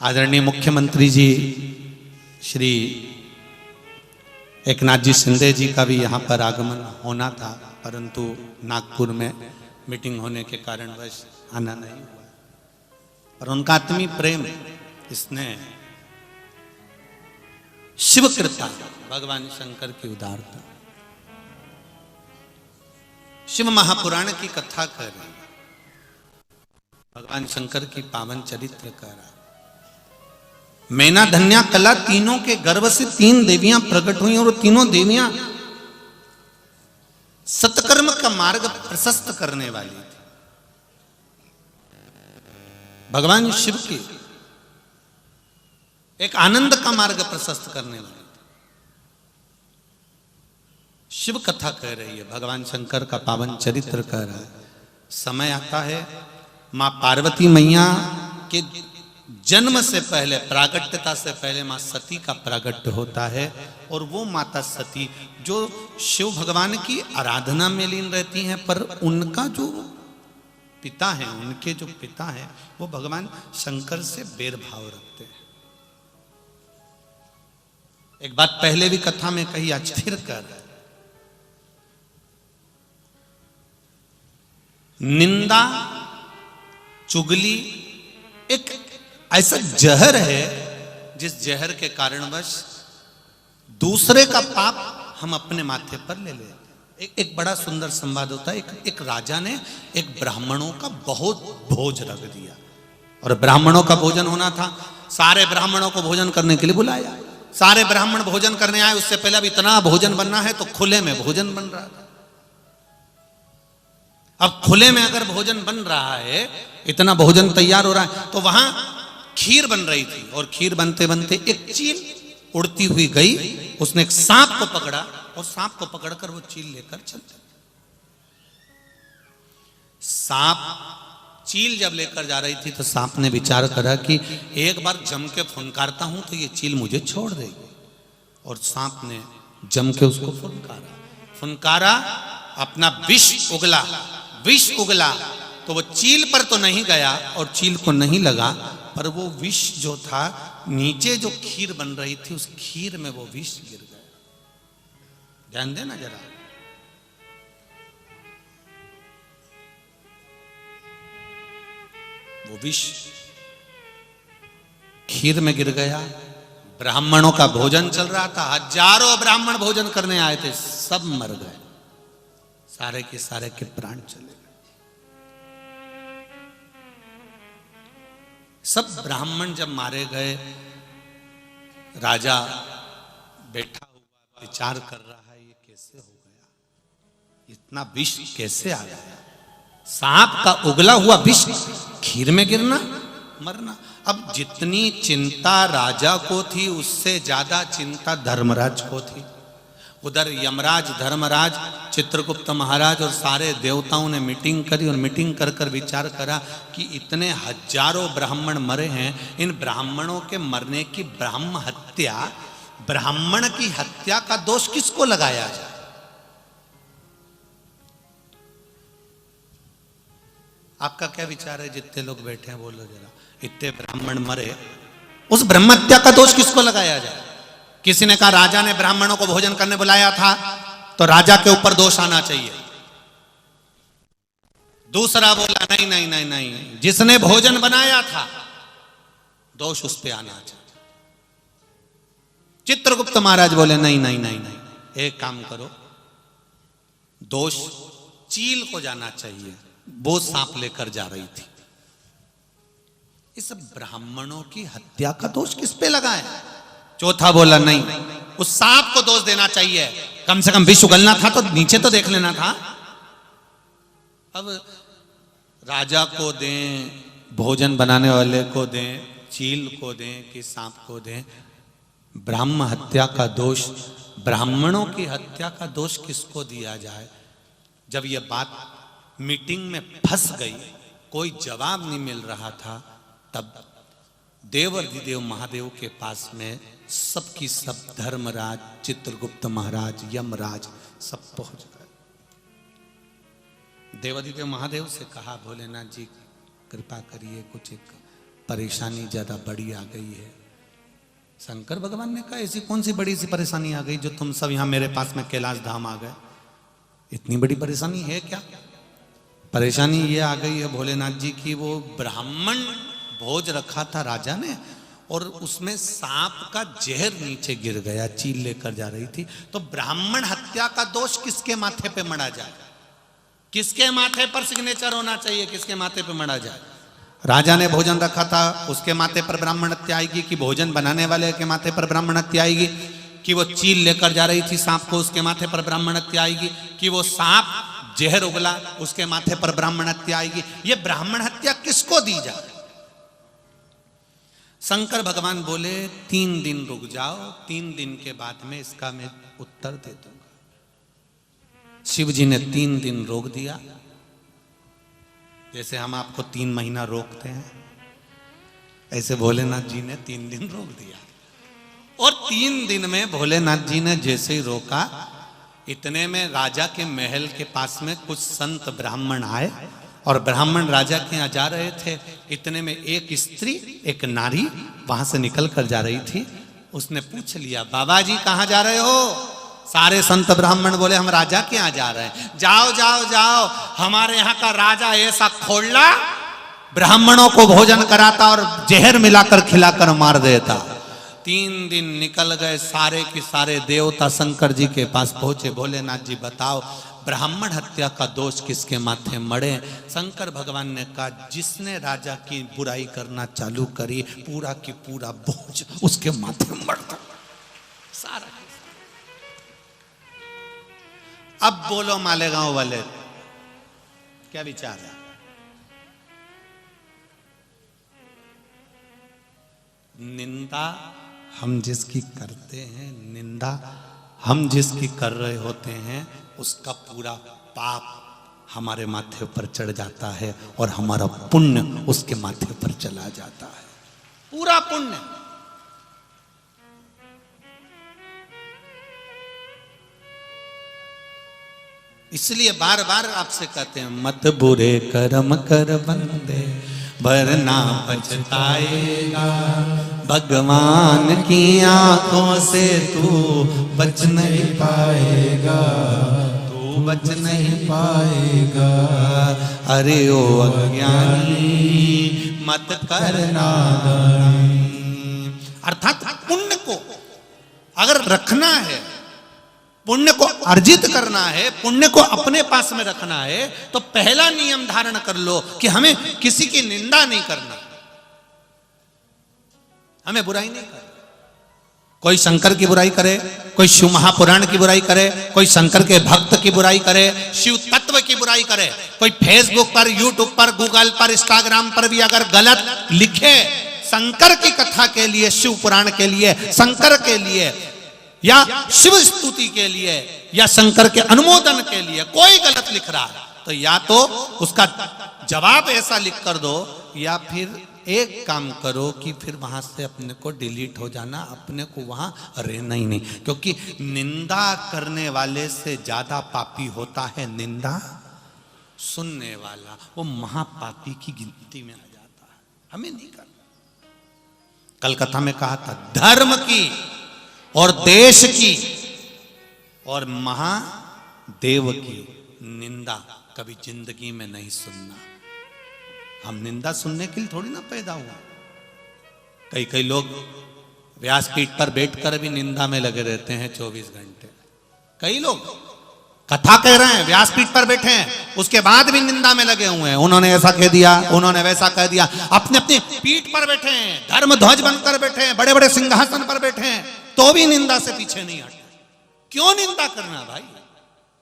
आदरणीय मुख्यमंत्री जी श्री एकनाथ जी शिंदे जी का भी यहाँ पर आगमन होना था, परंतु नागपुर में मीटिंग होने के कारणवश आना नहीं हुआ, पर उनका आत्मीय प्रेम इसने शिव कृपा, भगवान शंकर की उदारता। शिव महापुराण की कथा कर रहे हैं, भगवान शंकर की पावन चरित्र कर रहा है। मैना धन्या कला, तीनों के गर्भ से 3 देवियां प्रकट हुई और तीनों देवियां सत्कर्म का मार्ग प्रशस्त करने वाली थी। भगवान शिव की एक आनंद का मार्ग प्रशस्त करने वाली थी। शिव कथा कह रही है, भगवान शंकर का पावन चरित्र कह रहा है। समय आता है मां पार्वती मैया के जन्म से पहले, प्रागट्यता से पहले मां सती का प्रागट्य होता है, और वो माता सती जो शिव भगवान की आराधना में लीन रहती हैं, पर उनका जो पिता है, उनके जो पिता हैं, वो भगवान शंकर से बैर भाव रखते हैं। एक बात पहले भी कथा में कही, आज फिर कर, निंदा चुगली एक ऐसा जहर है जिस जहर के कारणवश दूसरे का पाप हम अपने माथे पर ले लेते। एक बड़ा सुंदर संवाद होता है। एक राजा ने एक ब्राह्मणों का बहुत भोज रख दिया, और ब्राह्मणों का भोजन होना था। सारे ब्राह्मणों को भोजन करने के लिए बुलाया। सारे ब्राह्मण भोजन करने आए, उससे पहले अब इतना भोजन बनना है तो खुले में भोजन बन रहा था। अब खुले में अगर भोजन बन रहा है, इतना भोजन तैयार हो रहा है, तो वहां खीर बन रही थी, और खीर बनते बनते एक चील उड़ती हुई गई। उसने एक सांप को पकड़ा, और सांप को पकड़कर वो चील लेकर चल गया। सांप चील जब लेकर जा रही थी तो सांप ने विचार करा कि एक बार जम के फुनकारता हूं तो ये चील मुझे छोड़ देगी, और सांप ने जम के उसको फुनकारा, अपना विष उगला। विष उगला तो वो चील पर तो नहीं गया और चील को नहीं लगा, पर वो विष जो था, नीचे जो खीर बन रही थी उस खीर में वो विष गिर गया। ध्यान देना जरा, वो विष खीर में गिर गया। ब्राह्मणों का भोजन चल रहा था, हजारों ब्राह्मण भोजन करने आए थे, सब मर गए, सारे के सारे के प्राण चले गए। सब ब्राह्मण जब मारे गए, राजा बैठा हुआ विचार कर रहा है, ये कैसे हो गया, इतना विष कैसे आ गया? सांप का उगला हुआ विष खीर में गिरना, मरना। अब जितनी चिंता राजा को थी, उससे ज्यादा चिंता धर्मराज को थी। उधर यमराज, धर्मराज, चित्रगुप्त महाराज और सारे देवताओं ने मीटिंग करी, और मीटिंग कर कर विचार करा कि इतने हजारों ब्राह्मण मरे हैं, इन ब्राह्मणों के मरने की ब्राह्म हत्या, ब्राह्मण की हत्या का दोष किसको लगाया जाए? आपका क्या विचार है? जितने लोग बैठे हैं बोलो जरा, इतने ब्राह्मण मरे, उस ब्रह्म हत्या का दोष किसको लगाया जाए? किसी ने कहा राजा ने ब्राह्मणों को भोजन करने बुलाया था तो राजा के ऊपर दोष आना चाहिए। दूसरा बोला नहीं नहीं नहीं नहीं, जिसने भोजन बनाया था दोष उस पे आना चाहिए। चित्रगुप्त महाराज बोले नहीं नहीं नहीं नहीं, एक काम करो, दोष चील को जाना चाहिए, वो सांप लेकर जा रही थी। इस ब्राह्मणों की हत्या का दोष किस पे लगा है? चौथा बोला नहीं, उस सांप को दोष देना चाहिए, कम से कम विष उगलना था तो नीचे तो देख लेना था। अब राजा को दें, भोजन बनाने वाले को दें, चील को दें कि सांप को दें, ब्राह्म हत्या का दोष, ब्राह्मणों की हत्या का दोष किसको दिया जाए? जब यह बात मीटिंग में फंस गई, कोई जवाब नहीं मिल रहा था, तब देवाधिदेव महादेव के पास में सबकी सब, धर्मराज, चित्रगुप्त महाराज, यमराज सब पहुंच गए। देवाधिदेव महादेव से कहा, भोलेनाथ जी कृपा करिए, कुछ एक परेशानी ज्यादा बड़ी आ गई है। शंकर भगवान ने कहा, ऐसी कौन सी बड़ी सी परेशानी आ गई जो तुम सब यहां मेरे पास में कैलाश धाम आ गए? इतनी बड़ी परेशानी है क्या? परेशानी ये आ गई है भोलेनाथ जी की, वो ब्राह्मण भोज रखा था राजा ने और उसमें सांप का जहर नीचे गिर गया, चील लेकर जा रही थी। तो ब्राह्मण हत्या का दोष किसके माथे पे मढ़ा जाए? किसके माथे पर सिग्नेचर होना चाहिए? किसके माथे पे मढ़ा जाए? राजा ने भोजन रखा था, उसके माथे पर ब्राह्मण हत्या आएगी? कि भोजन बनाने वाले के माथे पर ब्राह्मण हत्या आएगी? कि वो चील लेकर जा रही थी सांप को, उसके माथे पर ब्राह्मण हत्या आएगी? कि वो सांप जहर उगला उसके माथे पर ब्राह्मण हत्या आएगी? ये ब्राह्मण हत्या किसको दी जाए? शंकर भगवान बोले 3 दिन रुक जाओ, 3 दिन के बाद में इसका मैं उत्तर दे दूंगा। शिव जी ने 3 दिन रोक दिया, जैसे हम आपको 3 महीना रोकते हैं, ऐसे भोलेनाथ जी ने 3 दिन रोक दिया। और 3 दिन में भोलेनाथ जी ने जैसे ही रोका, इतने में राजा के महल के पास में कुछ संत ब्राह्मण आए और ब्राह्मण राजा के यहाँ जा रहे थे। इतने में एक स्त्री, एक नारी वहां से निकल कर जा रही थी। उसने पूछ लिया, बाबा जी कहाँ जा रहे हो? सारे संत ब्राह्मण बोले, हम राजा के यहाँ जा रहे हैं। जाओ जाओ जाओ, हमारे यहाँ का राजा ऐसा खोला, ब्राह्मणों को भोजन कराता और जहर मिलाकर खिलाकर मार देता। 3 दिन निकल गए, सारे के सारे देवता शंकर जी के पास पहुंचे। भोलेनाथ जी बताओ, ब्राह्मण हत्या का दोष किसके माथे मढ़े? शंकर भगवान ने कहा, जिसने राजा की बुराई करना चालू करी, पूरा की पूरा बोझ उसके माथे मढ़ दो सारा। अब बोलो मालेगांव वाले, क्या विचार है? निंदा हम जिसकी करते हैं, निंदा हम जिसकी कर रहे होते हैं, उसका पूरा पाप हमारे माथे पर चढ़ जाता है और हमारा पुण्य उसके माथे पर चला जाता है, पूरा पुण्य। इसलिए बार बार आपसे कहते हैं, मत बुरे कर्म कर बंदे, वरना पछताएगा। भगवान की आंखों से तू बच नहीं पाएगा, तू बच नहीं पाएगा। अरे ओ अज्ञानी मत करना। अर्थात पुण्य को अगर रखना है, पुण्य को अर्जित करना है, पुण्य को अपने पास में रखना है, तो पहला नियम धारण कर लो कि हमें किसी की निंदा नहीं करना, हमें बुराई नहीं करना। कोई शंकर की बुराई करे, कोई शिव महापुराण की बुराई करे, कोई शंकर के भक्त की बुराई करे, शिव तत्व की बुराई करे, कोई फेसबुक पर, यूट्यूब पर, गूगल पर, इंस्टाग्राम पर भी अगर गलत लिखे शंकर की कथा के लिए, शिव पुराण के लिए, शंकर के लिए या शिव स्तुति के लिए या शंकर के अनुमोदन के लिए कोई गलत लिख रहा है, तो या तो उसका जवाब ऐसा लिख कर दो, या फिर एक काम करो कि फिर वहां से अपने को डिलीट हो जाना, अपने को वहां रहना ही नहीं। क्योंकि निंदा करने वाले से ज्यादा पापी होता है निंदा सुनने वाला, वो महापापी की गिनती में आ जाता है। हमें नहीं करना। कल कथा में कहा था, धर्म की और देश की और महादेव की निंदा कभी जिंदगी में नहीं सुनना। हम निंदा सुनने के लिए थोड़ी ना पैदा हुआ। कई लोग व्यासपीठ पर बैठकर भी निंदा में लगे रहते हैं 24 घंटे। कई लोग कथा कह रहे हैं, व्यासपीठ पर बैठे हैं, उसके बाद भी निंदा में लगे हुए हैं। उन्होंने ऐसा कह दिया, उन्होंने वैसा कह दिया, अपने अपनी पीठ पर बैठे हैं, धर्म ध्वज बनकर बैठे हैं, बड़े बड़े सिंहासन पर बैठे हैं, तो भी निंदा से पीछे नहीं हटे। क्यों निंदा करना भाई?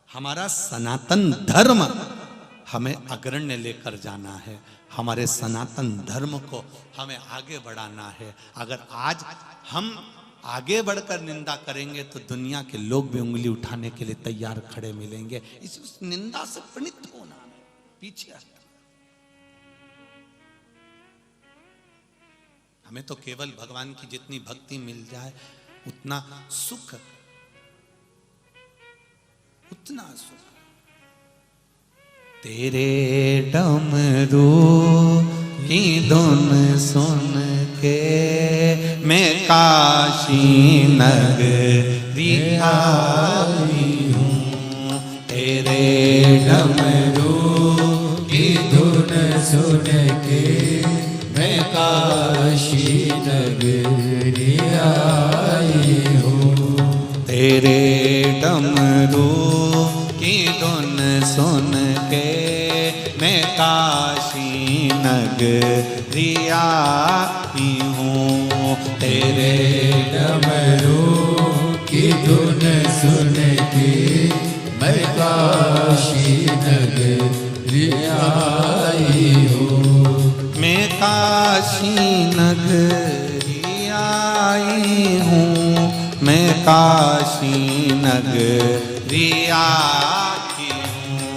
हमारा सनातन धर्म हमें अग्रण्य लेकर जाना है, हमारे सनातन धर्म को हमें आगे बढ़ाना है। अगर आज हम आगे बढ़कर निंदा करेंगे तो दुनिया के लोग भी उंगली उठाने के लिए तैयार खड़े मिलेंगे। इस निंदा से प्रणित होना, पीछे हटना। हमें तो केवल भगवान की जितनी भक्ति मिल जाए उतना सुख, उतना सुख। तेरे डमरू की धुन सुन के मैं काशी नगरी आई हूँ। तेरे डमरू तेरे डमरू की धुन सुन के मैं काशी नगरी आई हूँ। तेरे डमरू की धुन सुन के मैं काशी नगरी आई हूँ। मैं काशी नगरी आई हूँ। मैं काशी नगरी आई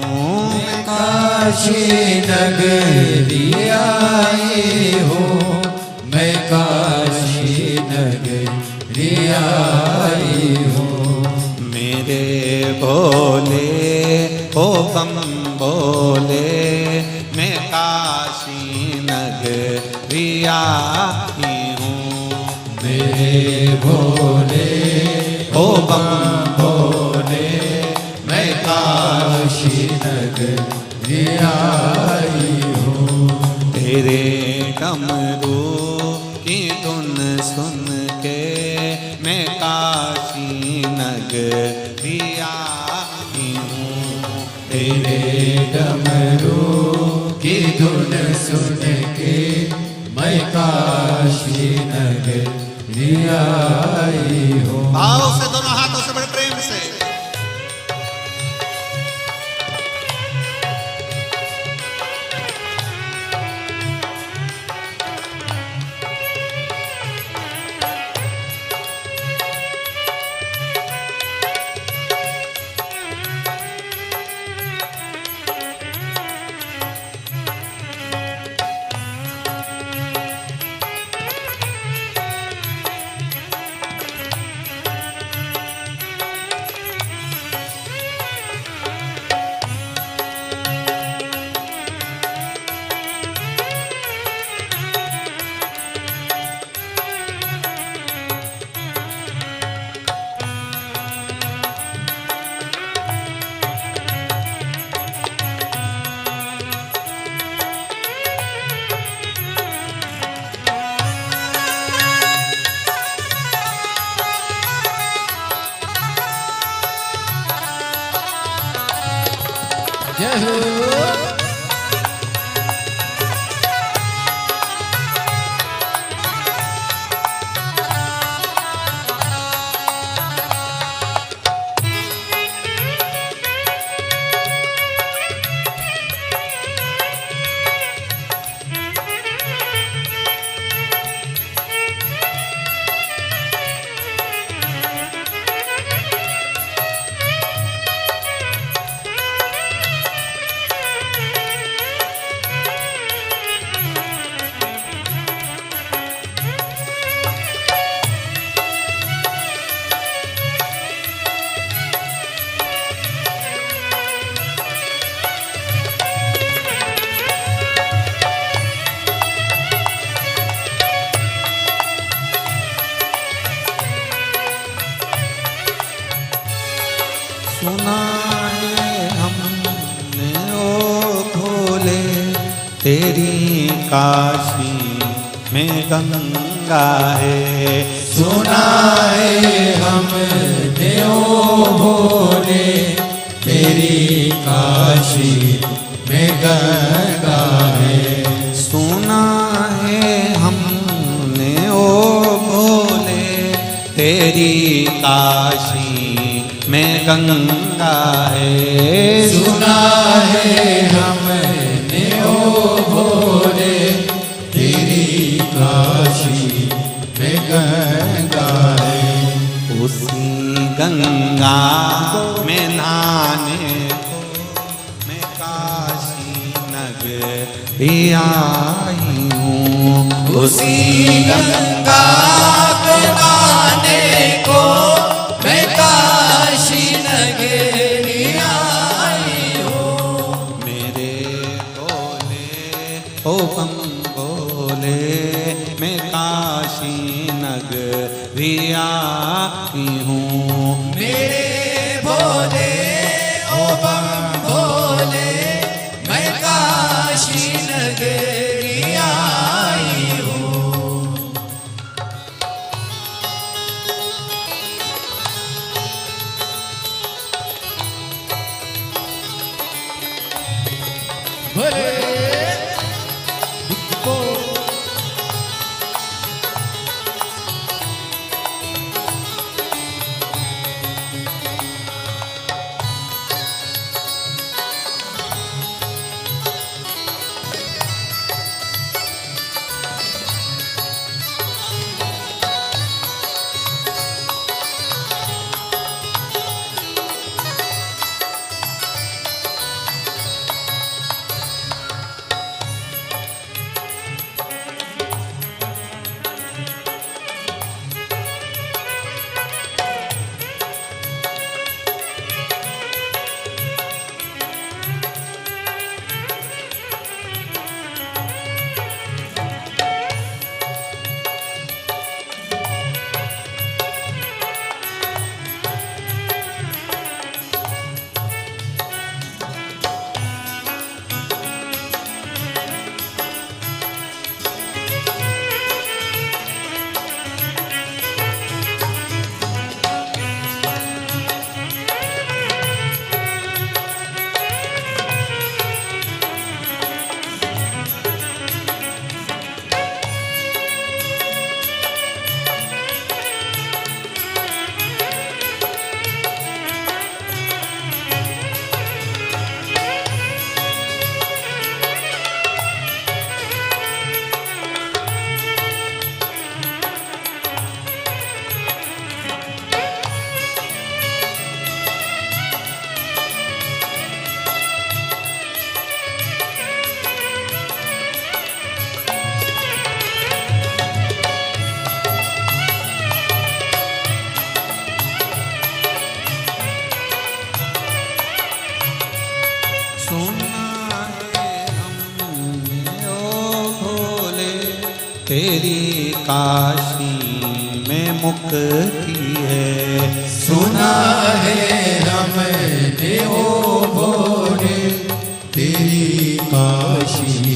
हूँ। काशी नगरी आई हूँ। मैं काशी नगरी आई हूँ। मेरे भोले ओ बम बोले मैं काशी नगरी आई हूँ। मेरे भोले ओ बम भोले मैं काशी नगरी आई हूँ। तेरे डमरू की धुन सुन के मैं काशी नगरी आई हूँ। तेरे डमरू की धुन सुन के मैं काशी नगरी आई हूँ। भाव से दोनों हाथों से बड़े प्रेम से जय हो। सुना है हमने ओ भोले तेरी काशी में गंगा है। सुना है हमने ओ भोले तेरी काशी में गंगा है। सुना है हमने ओ भोले तेरी काशी में गंगा है। सुना है हमने ओ भोले तेरी काशी में गंगा है। उसी गंगा में नहाने को मैं काशी नगरी आई हूँ। उसी गंगा को नहाने को मैं काशी नगरी आई हूँ। मेरे भोले ओ बम भोले मैं काशी नगरी आई हूँ। मेरे भोले ओ बम भोले मैं काशी नगरी आई हूँ। भोले तेरी काशी में मुक्ति है। सुना है हमने ओ भोले तेरी काशी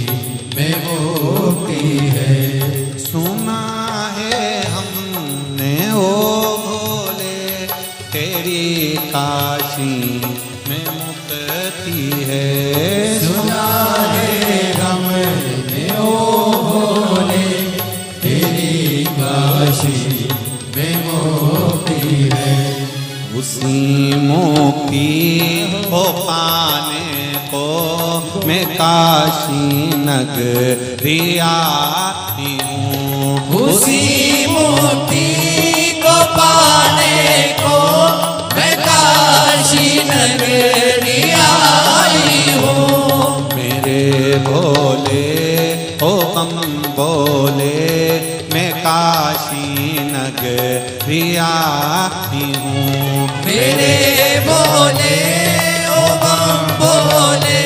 में मुक्ति है। सुना है हमने ओ भोले तेरी काशी में मुक्ति है। सुना है हमने ओ भोले तेरी काशी में मुक्ति है। उसी मुक्ति को पाने को मैं काशी नगरी आई हूँ। उसी मुक्ति को पाने को मैं काशी नगरी आई हूँ। मेरे भोले ओ बम बोले मैं काशी नगरी आई हूँ। मेरे बोले ओ बम बोले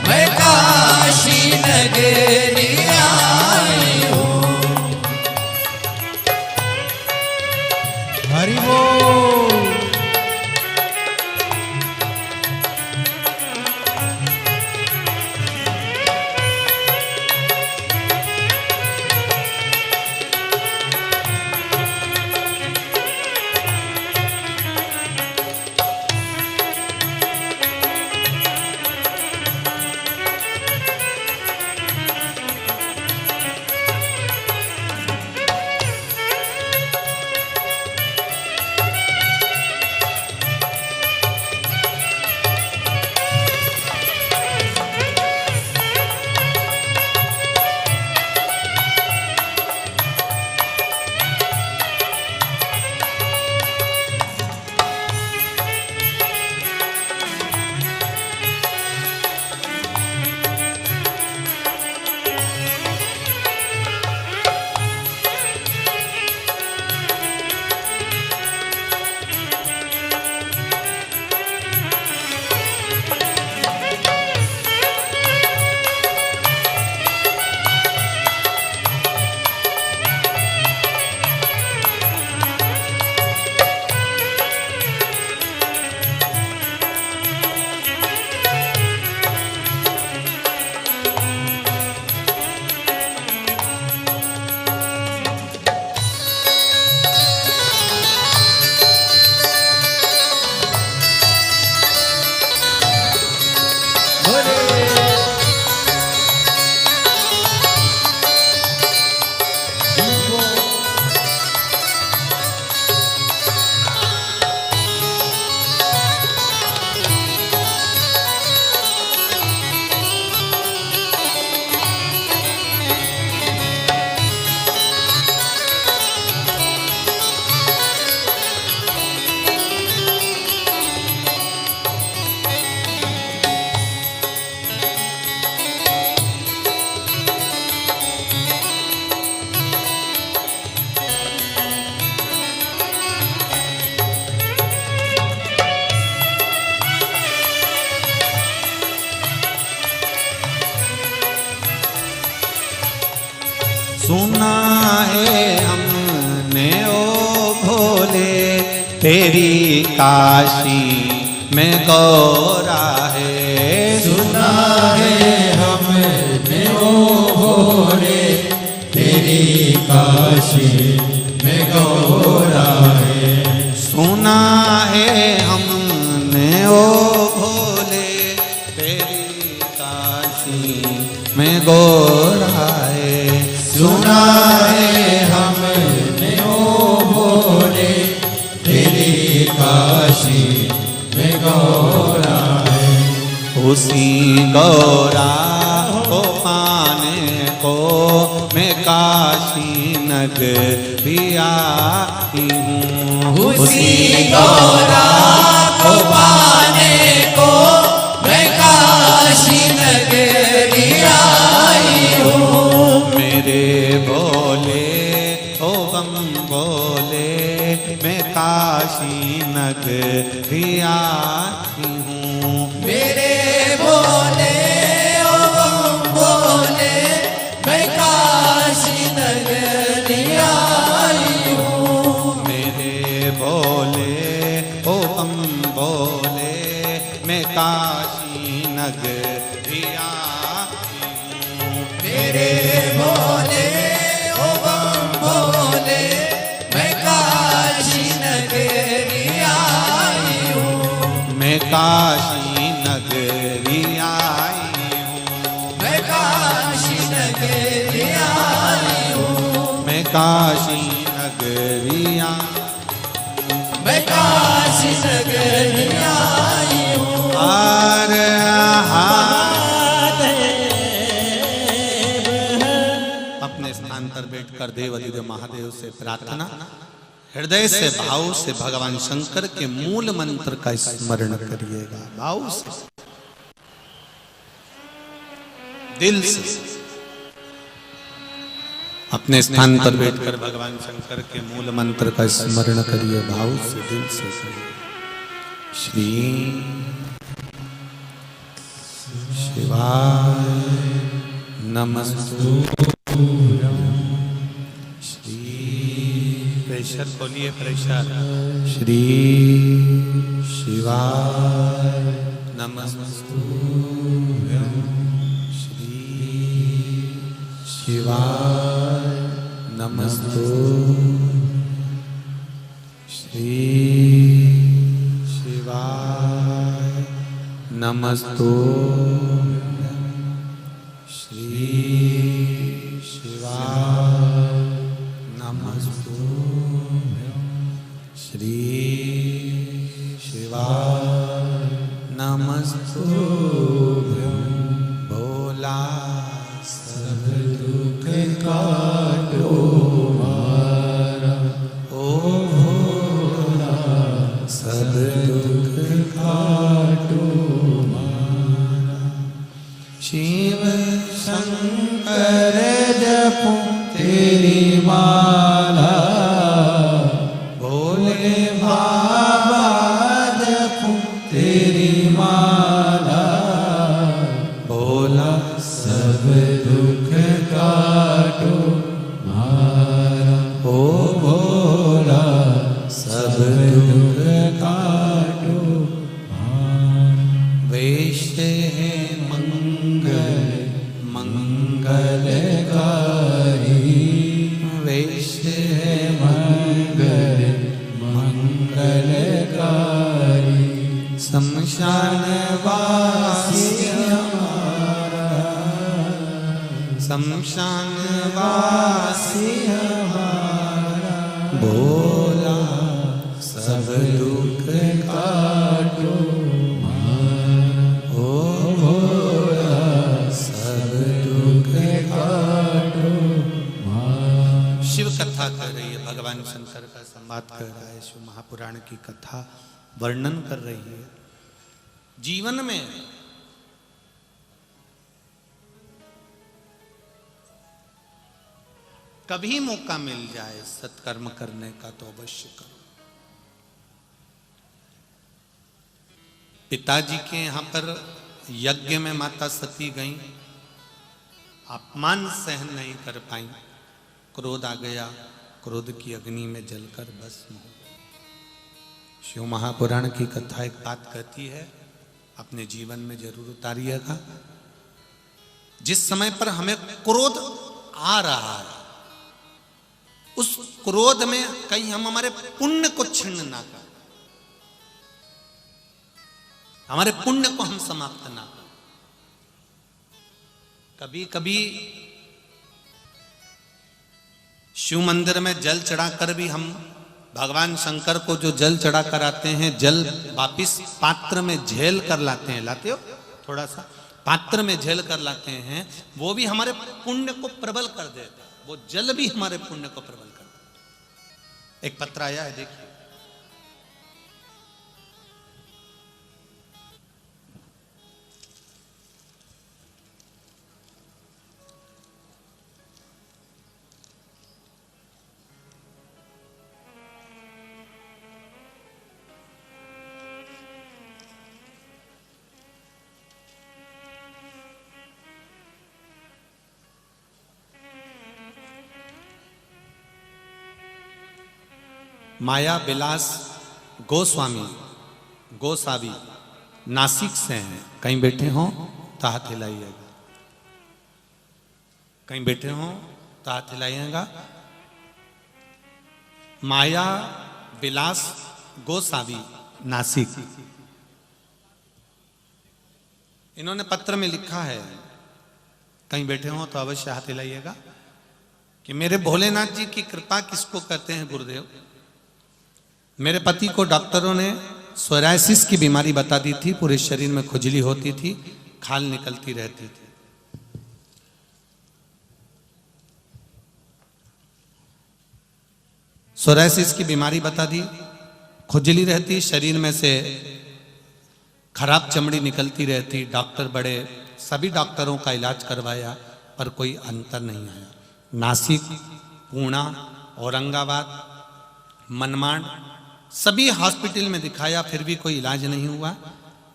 मैं काशी नगरी आई हूँ। हरि बोल। सुना है हमने ओ भोले तेरी काशी में गौरा है। सुना है हमने ओ भोले तेरी काशी में गौरा है। सुना है हमने ओ भोले तेरी काशी में गौरा है। सुना है हमने ओ भोले तेरी काशी में गौरा है। उसी गौरा को पाने को मैं काशी नगरी आई हूँ। उसी गौरा को पाने को मैं काशी नगरी आई हूँ। मेरे भोले ओ बम बोले मैं काशी नगरी आई हूँ। मेरे बोले ओ बम बोले मैं काशी नगरी आई हूँ। मेरे भोले ओ बम बोले मैं काशी नगरी आई हूँ। मेरे बोले ओ बम बोले मैं काशी नगरी आई हूँ। मैं काशी नगरी आई हूँ। मैं काशी नगरी आई हूँ। मैं काशी नगरी आई मैं काशी नगरी आई हूँ। हर अपने स्थान पर बैठकर देव अधिदेव महादेव से प्रार्थना, हृदय से भाव से भगवान शंकर के मूल मंत्र का स्मरण करिएगा। भाव से, दिल से अपने स्थान पर बैठकर भगवान शंकर के मूल मंत्र का स्मरण करिए। भाव से, दिल से करिए। श्री शिवाय नमस्तुभ्यं। श्री, प्रेशर खोलिए, प्रेशर। श्री शिवाय नमस्तुभ्यं। श्री शिवाय नमस्तुभ्यं। श्री शिवाय नमस्तुभ्यं। श्री शिवाय नमस्तुभ्यं। श्री शिवाय नमस्तुभ्यं। भोला सब दुख काटो मारा, ओ भोला सब दुख काटो मारा। शिव शंकर जपो तेरी माला, भोले बाबा जपो तेरी माला। भोला सब दुख काटो मारा, ओ भोला सब दुख काटो मारा। वैश्य है मंगल मंगलकारी, वैश्य है मंगल मंगलकारी। शमशान वासी हमारा, शमशान वासी हमारा। भोला सब दुख काटो मारा, ओ भोला सब दुख काटो मारा। शिव कथा कर रही है, भगवान शंकर का संवाद कर रहा है। शिव महापुराण की कथा वर्णन कर रही है। जीवन में कभी मौका मिल जाए सत्कर्म करने का तो अवश्य करो। पिताजी के यहां पर यज्ञ में माता सती गईं, अपमान सहन नहीं कर पाई, क्रोध आ गया, क्रोध की अग्नि में जलकर भस्म हो गया। शिव महापुराण की कथा एक बात कहती है, अपने जीवन में जरूर उतारिएगा। जिस समय पर हमें क्रोध आ रहा है, उस क्रोध में कहीं हम हमारे पुण्य को छिन्न ना कर, हमारे पुण्य को हम समाप्त ना कर। कभी कभी शिव मंदिर में जल चढ़ाकर भी हम भगवान शंकर को जो जल चढ़ा कर आते हैं, जल वापिस पात्र में झेल कर लाते हैं, लाते हो थोड़ा सा पात्र में झेल कर लाते हैं, वो भी हमारे पुण्य को प्रबल कर देता है। वो जल भी हमारे पुण्य को प्रबल कर देता है। एक पत्र आया है, देखिए। माया विलास गोसावी नासिक से हैं। कहीं बैठे हों तो हाथ हिलाइएगा, कहीं बैठे हों तो हाथ हिलाइएगा। माया विलास गोसावी नासिक, इन्होंने पत्र में लिखा है, कहीं बैठे हों तो अवश्य हाथ हिलाइएगा, कि मेरे भोलेनाथ जी की कृपा किसको कहते हैं गुरुदेव। मेरे पति को डॉक्टरों ने सोरायसिस की बीमारी बता दी थी, पूरे शरीर में खुजली होती थी, खाल निकलती रहती थी। सोरायसिस की बीमारी बता दी, खुजली रहती, शरीर में से खराब चमड़ी निकलती रहती। डॉक्टर बड़े, सभी डॉक्टरों का इलाज करवाया पर कोई अंतर नहीं आया। नासिक, पूना, औरंगाबाद, मनमाड़, सभी हॉस्पिटल में दिखाया, फिर भी कोई इलाज नहीं हुआ।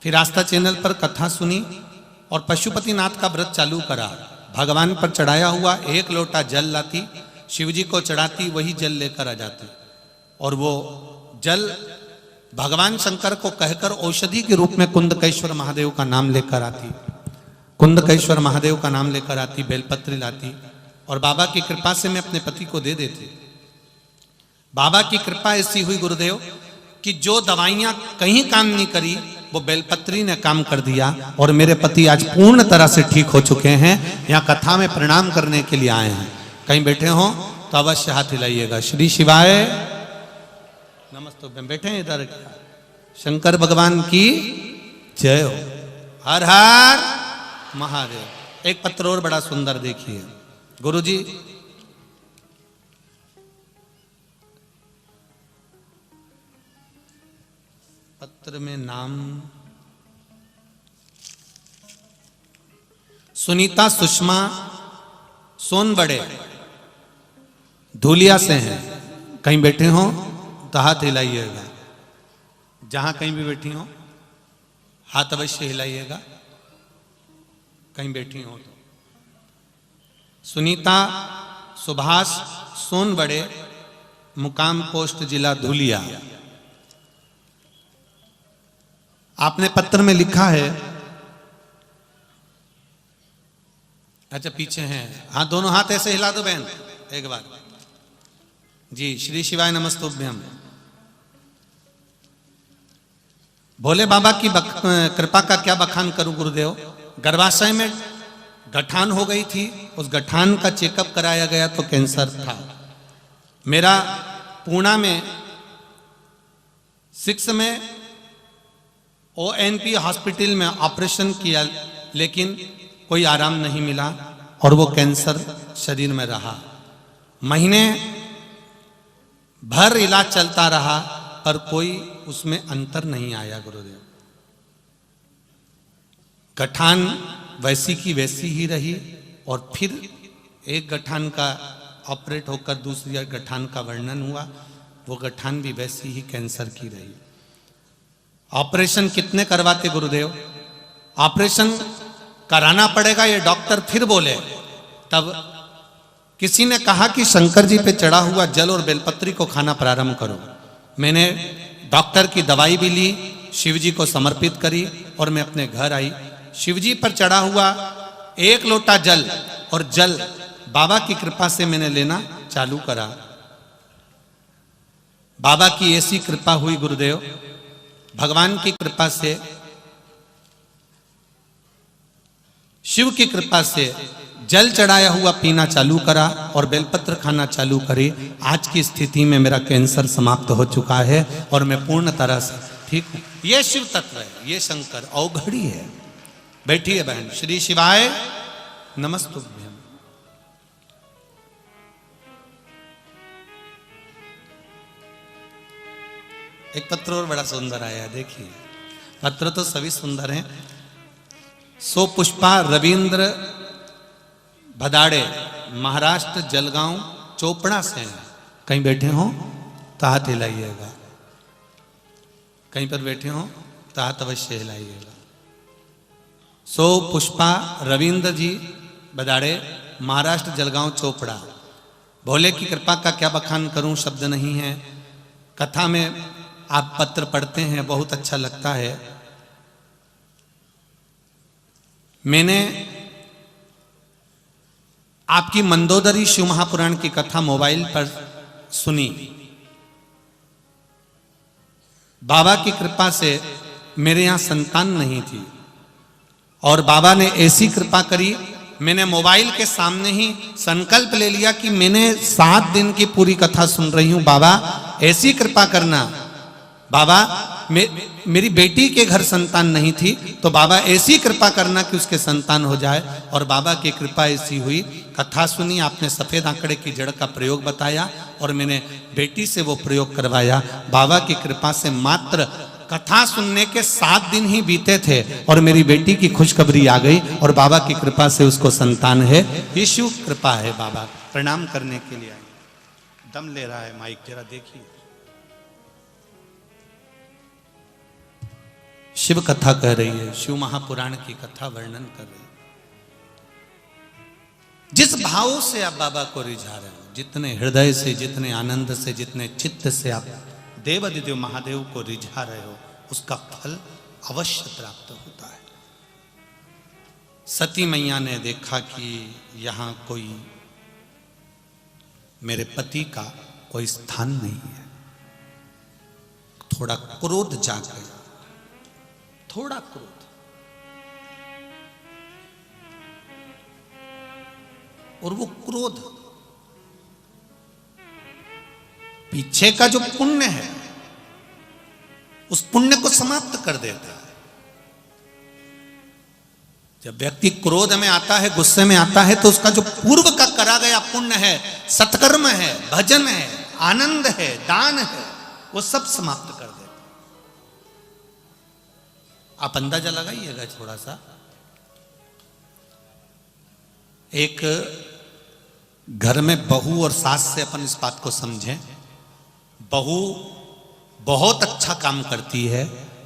फिर आस्था चैनल पर कथा सुनी और पशुपतिनाथ का व्रत चालू करा। भगवान पर चढ़ाया हुआ एक लोटा जल लाती, शिवजी को चढ़ाती, वही जल लेकर आ जाती, और वो जल भगवान शंकर को कहकर औषधि के रूप में कुंदकेश्वर महादेव का नाम लेकर आती, कुंदकेश्वर महादेव का नाम लेकर आती, बेलपत्री लाती, और बाबा की कृपा से मैं अपने पति को दे देती। बाबा की कृपा ऐसी हुई गुरुदेव कि जो दवाइयां कहीं काम नहीं करी, वो बेलपत्री ने काम कर दिया, और मेरे पति आज पूर्ण तरह से ठीक हो चुके हैं। यहाँ कथा में प्रणाम करने के लिए आए हैं। कहीं बैठे हो तो अवश्य हाथ हिलाइएगा। श्री शिवाय नमस्ते। बैठे हैं इधर, शंकर भगवान की जय हो। हर हर महादेव। एक पत्र और बड़ा सुंदर देखिए गुरुजी। पत्र में नाम सुनीता सुषमा सोनबड़े धूलिया से हैं। कहीं बैठे हो तो हाथ हिलाइएगा। जहां कहीं भी बैठी हो हाथ अवश्य हिलाइएगा, कहीं बैठी हो तो। सुनीता सुभाष सोनबड़े, मुकाम पोस्ट जिला धूलिया। आपने पत्र में लिखा है, अच्छा पीछे हैं, हाँ दोनों हाथ ऐसे हिला दो बहन एक बार जी। श्री शिवाय नमस्तुभ्यम। भोले बाबा की कृपा का क्या बखान करूं गुरुदेव। गर्भाशय में गठान हो गई थी, उस गठान का चेकअप कराया गया तो कैंसर था। मेरा पूना में 6 में ONP हॉस्पिटल में ऑपरेशन किया, लेकिन कोई आराम नहीं मिला और वो कैंसर शरीर में रहा। महीने भर इलाज चलता रहा पर कोई उसमें अंतर नहीं आया गुरुदेव। गठान वैसी की वैसी ही रही, और फिर एक गठान का ऑपरेट होकर दूसरी गठान का वर्णन हुआ, वो गठान भी वैसी ही कैंसर की रही। ऑपरेशन कितने करवाते गुरुदेव, ऑपरेशन कराना पड़ेगा ये डॉक्टर फिर बोले, तब किसी ने कहा कि शंकर जी पे चढ़ा हुआ जल और बेलपत्री को खाना प्रारंभ करो। मैंने डॉक्टर की दवाई भी ली, शिव जी को समर्पित करी और मैं अपने घर आई। शिव जी पर चढ़ा हुआ 1 लोटा जल और जल बाबा की कृपा से मैंने लेना चालू करा। बाबा की ऐसी कृपा हुई गुरुदेव, भगवान की कृपा से, शिव की कृपा से जल चढ़ाया हुआ पीना चालू करा और बेलपत्र खाना चालू करी। आज की स्थिति में मेरा कैंसर समाप्त हो चुका है और मैं पूर्ण तरह से ठीक हूं। यह शिव तत्व है, यह शंकर अवघड़ी है। बैठिए बहन। श्री शिवाय नमस्तुभ्यम। एक पत्र और बड़ा सुंदर आया, देखिए। पत्र तो सभी सुंदर हैं। सो पुष्पा रविंद्र भदाड़े, महाराष्ट्र, जलगांव चोपड़ा से हैं। कहीं बैठे हो तो हाथ हिलाइएगा, कहीं पर बैठे हो तो हाथ अवश्य हिलाइएगा। सो पुष्पा रविंद्र जी भदाड़े, महाराष्ट्र, जलगांव चोपड़ा। भोले की कृपा का क्या बखान करूं, शब्द नहीं है। कथा में आप पत्र पढ़ते हैं, बहुत अच्छा लगता है। मैंने आपकी मंदोदरी शिव महापुराण की कथा मोबाइल पर सुनी। बाबा की कृपा से मेरे यहां संतान नहीं थी और बाबा ने ऐसी कृपा करी, मैंने मोबाइल के सामने ही संकल्प ले लिया कि मैंने 7 दिन की पूरी कथा सुन रही हूं। बाबा ऐसी कृपा करना। बाबा मेरी बेटी के घर संतान नहीं थी तो बाबा ऐसी कृपा करना कि उसके संतान हो जाए। और बाबा की कृपा ऐसी हुई। कथा सुनी, आपने सफेद आंकड़े की जड़ का प्रयोग बताया और मैंने बेटी से वो प्रयोग करवाया। बाबा की कृपा से मात्र कथा सुनने के 7 दिन ही बीते थे और मेरी बेटी की खुशखबरी आ गई और बाबा की कृपा से उसको संतान है। ये शिव कृपा है। बाबा प्रणाम करने के लिए आए। दम ले रहा है माइक, जरा देखिए। शिव कथा कह रही है, शिव महापुराण की कथा वर्णन कर रही है। जिस भाव से आप बाबा को रिझा रहे हो, जितने हृदय से, जितने आनंद से, जितने चित्त से आप देवादिदेव महादेव को रिझा रहे हो, उसका फल अवश्य प्राप्त होता है। सती मैया ने देखा कि यहां कोई मेरे पति का कोई स्थान नहीं है। थोड़ा क्रोध जाग गया, थोड़ा क्रोध। और वो क्रोध पीछे का जो पुण्य है उस पुण्य को समाप्त कर देता है। जब व्यक्ति क्रोध में आता है, गुस्से में आता है, तो उसका जो पूर्व का करा गया पुण्य है, सत्कर्म है, भजन है, आनंद है, दान है, वो सब समाप्त कर देता है। आप अंदाजा लगाइएगा थोड़ा सा। एक घर में बहू और सास से अपन इस बात को समझें। बहू बहुत अच्छा काम करती है,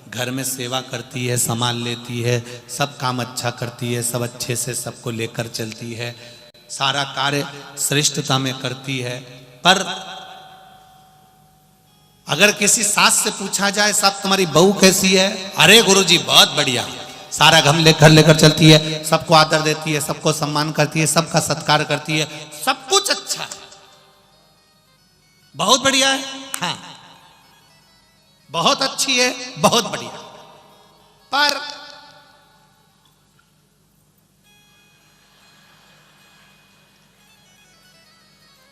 घर में सेवा करती है, संभाल लेती है, सब काम अच्छा करती है, सब अच्छे से सबको लेकर चलती है, सारा कार्य श्रेष्ठता में करती है। पर अगर किसी सास से पूछा जाए, साहब तुम्हारी बहू कैसी है? अरे गुरुजी बहुत बढ़िया, सारा घर लेकर चलती है, सबको आदर देती है, सबको सम्मान करती है, सबका सत्कार करती है, सब कुछ अच्छा है, बहुत बढ़िया है, हाँ बहुत अच्छी है, बहुत बढ़िया। पर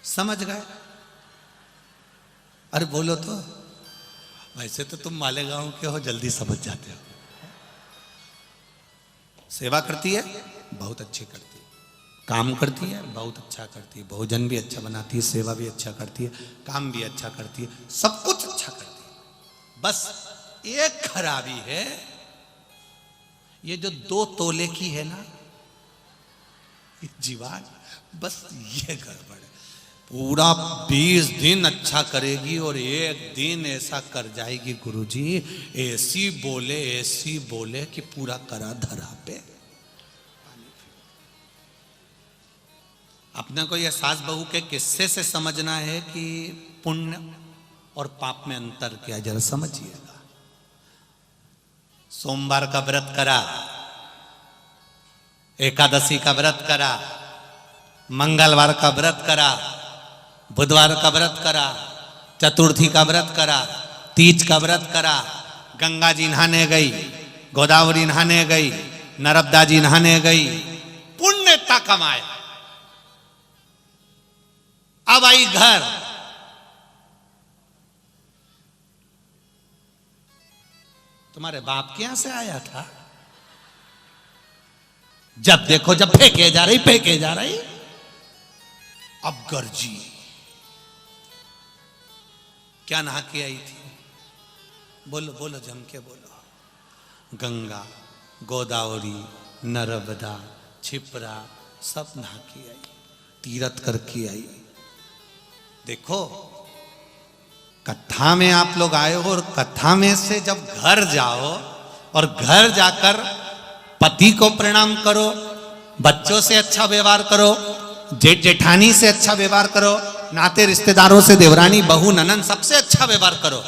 समझ गए? अरे बोलो तो। वैसे तो तुम मालेगांव के हो, जल्दी समझ जाते हो। सेवा करती है, बहुत अच्छी करती है, काम करती है, बहुत अच्छा करती है, भोजन भी अच्छा बनाती है, सेवा भी अच्छा करती है, काम भी अच्छा करती है, सब कुछ अच्छा करती है। बस एक खराबी है, ये जो 2 तोले की है ना जीवान, बस ये गड़बड़ है। पूरा 20 दिन अच्छा करेगी और एक दिन ऐसा कर जाएगी गुरुजी, ऐसी बोले कि पूरा करा धरा पे। अपने को यह सास बहू के किस्से से समझना है कि पुण्य और पाप में अंतर क्या, जरा समझिएगा। सोमवार का व्रत करा, एकादशी का व्रत करा, मंगलवार का व्रत करा, बुधवार का व्रत करा, चतुर्थी का व्रत करा, तीज का व्रत करा, गंगा जी नहाने गई, गोदावरी नहाने गई, नर्मदा जी नहाने गई, पुण्यता कमाया। अब आई घर, तुम्हारे बाप के यहां से आया था, जब देखो जब फेंके जा रही, अब गर्जी। क्या नहा के आई थी? बोलो बोलो, जम के बोलो। गंगा, गोदावरी, नर्मदा, छिपरा सब नहा के आई, तीरथ करके आई। देखो कथा में आप लोग आए हो, और कथा में से जब घर जाओ और घर जाकर पति को प्रणाम करो, बच्चों से अच्छा व्यवहार करो, जेठ जेठानी से अच्छा व्यवहार करो, नाते रिश्तेदारों से, देवरानी बहू ननन सबसे अच्छा व्यवहार करो,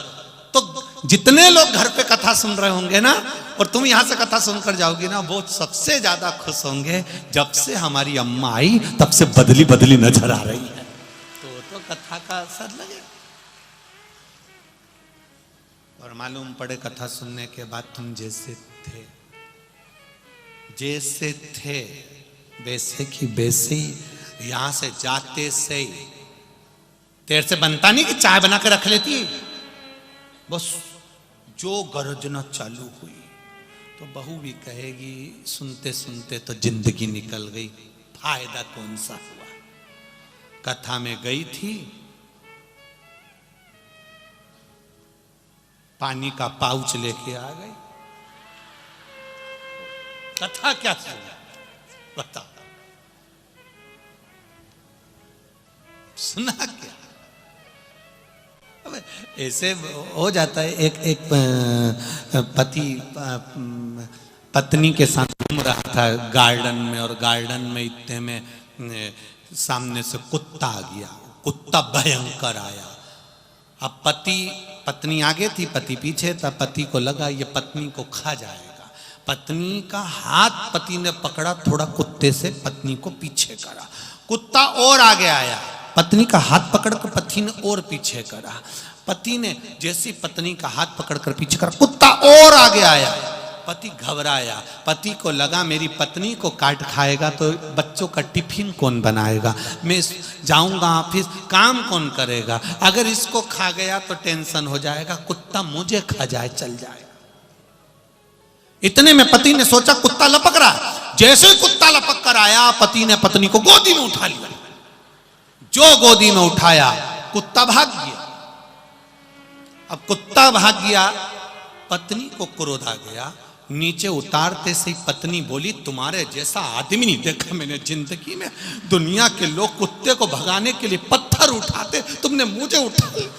तो जितने लोग घर पे कथा सुन रहे होंगे ना, और तुम यहां से कथा सुनकर जाओगी ना, वो सबसे ज्यादा खुश होंगे। जब से हमारी अम्मा आई तब से बदली बदली नजर आ रही है, तो कथा का असर लगेगा। और मालूम पड़े कथा सुनने के बाद तुम जैसे थे वैसे की वैसे ही, यहां से जाते से ही तेरे से बनता नहीं कि चाय बना के रख लेती, बस जो गर्जना चालू हुई तो बहू भी कहेगी सुनते सुनते तो जिंदगी निकल गई, फायदा कौन सा हुआ। कथा में गई थी, पानी का पाउच लेके आ गई, कथा क्या सुना बता, सुना क्या। ऐसे हो जाता है, एक पति पत्नी के साथ घूम रहा था गार्डन में, और गार्डन में इतने में सामने से कुत्ता आ गया, कुत्ता भयंकर आया। अब पत्नी आगे थी, पति पीछे था, पति को लगा ये पत्नी को खा जाएगा। पत्नी का हाथ पति ने पकड़ा, थोड़ा कुत्ते से पत्नी को पीछे करा, कुत्ता और आगे आया, पत्नी का हाथ पकड़कर पति ने और पीछे करा, पति ने जैसी पत्नी का हाथ पकड़कर पीछे करा, कुत्ता और आगे आया, पति घबराया, पति को लगा मेरी पत्नी को काट खाएगा तो बच्चों का टिफिन कौन बनाएगा, मैं जाऊंगा ऑफिस, काम कौन करेगा, अगर इसको खा गया तो टेंशन हो जाएगा, कुत्ता मुझे खा जाए चल जाएगा। इतने में पति ने सोचा कुत्ता लपक रहा, जैसे कुत्ता लपक कर आया, पति ने पत्नी को गोदी में उठा लिया, जो गोदी में उठाया कुत्ता भाग गया। अब कुत्ता भाग गया, पत्नी को क्रोध आ गया, नीचे उतारते से पत्नी बोली तुम्हारे जैसा आदमी नहीं देखा मैंने जिंदगी में, दुनिया के लोग कुत्ते को भगाने के लिए पत्थर उठाते, तुमने मुझे उठा लिया।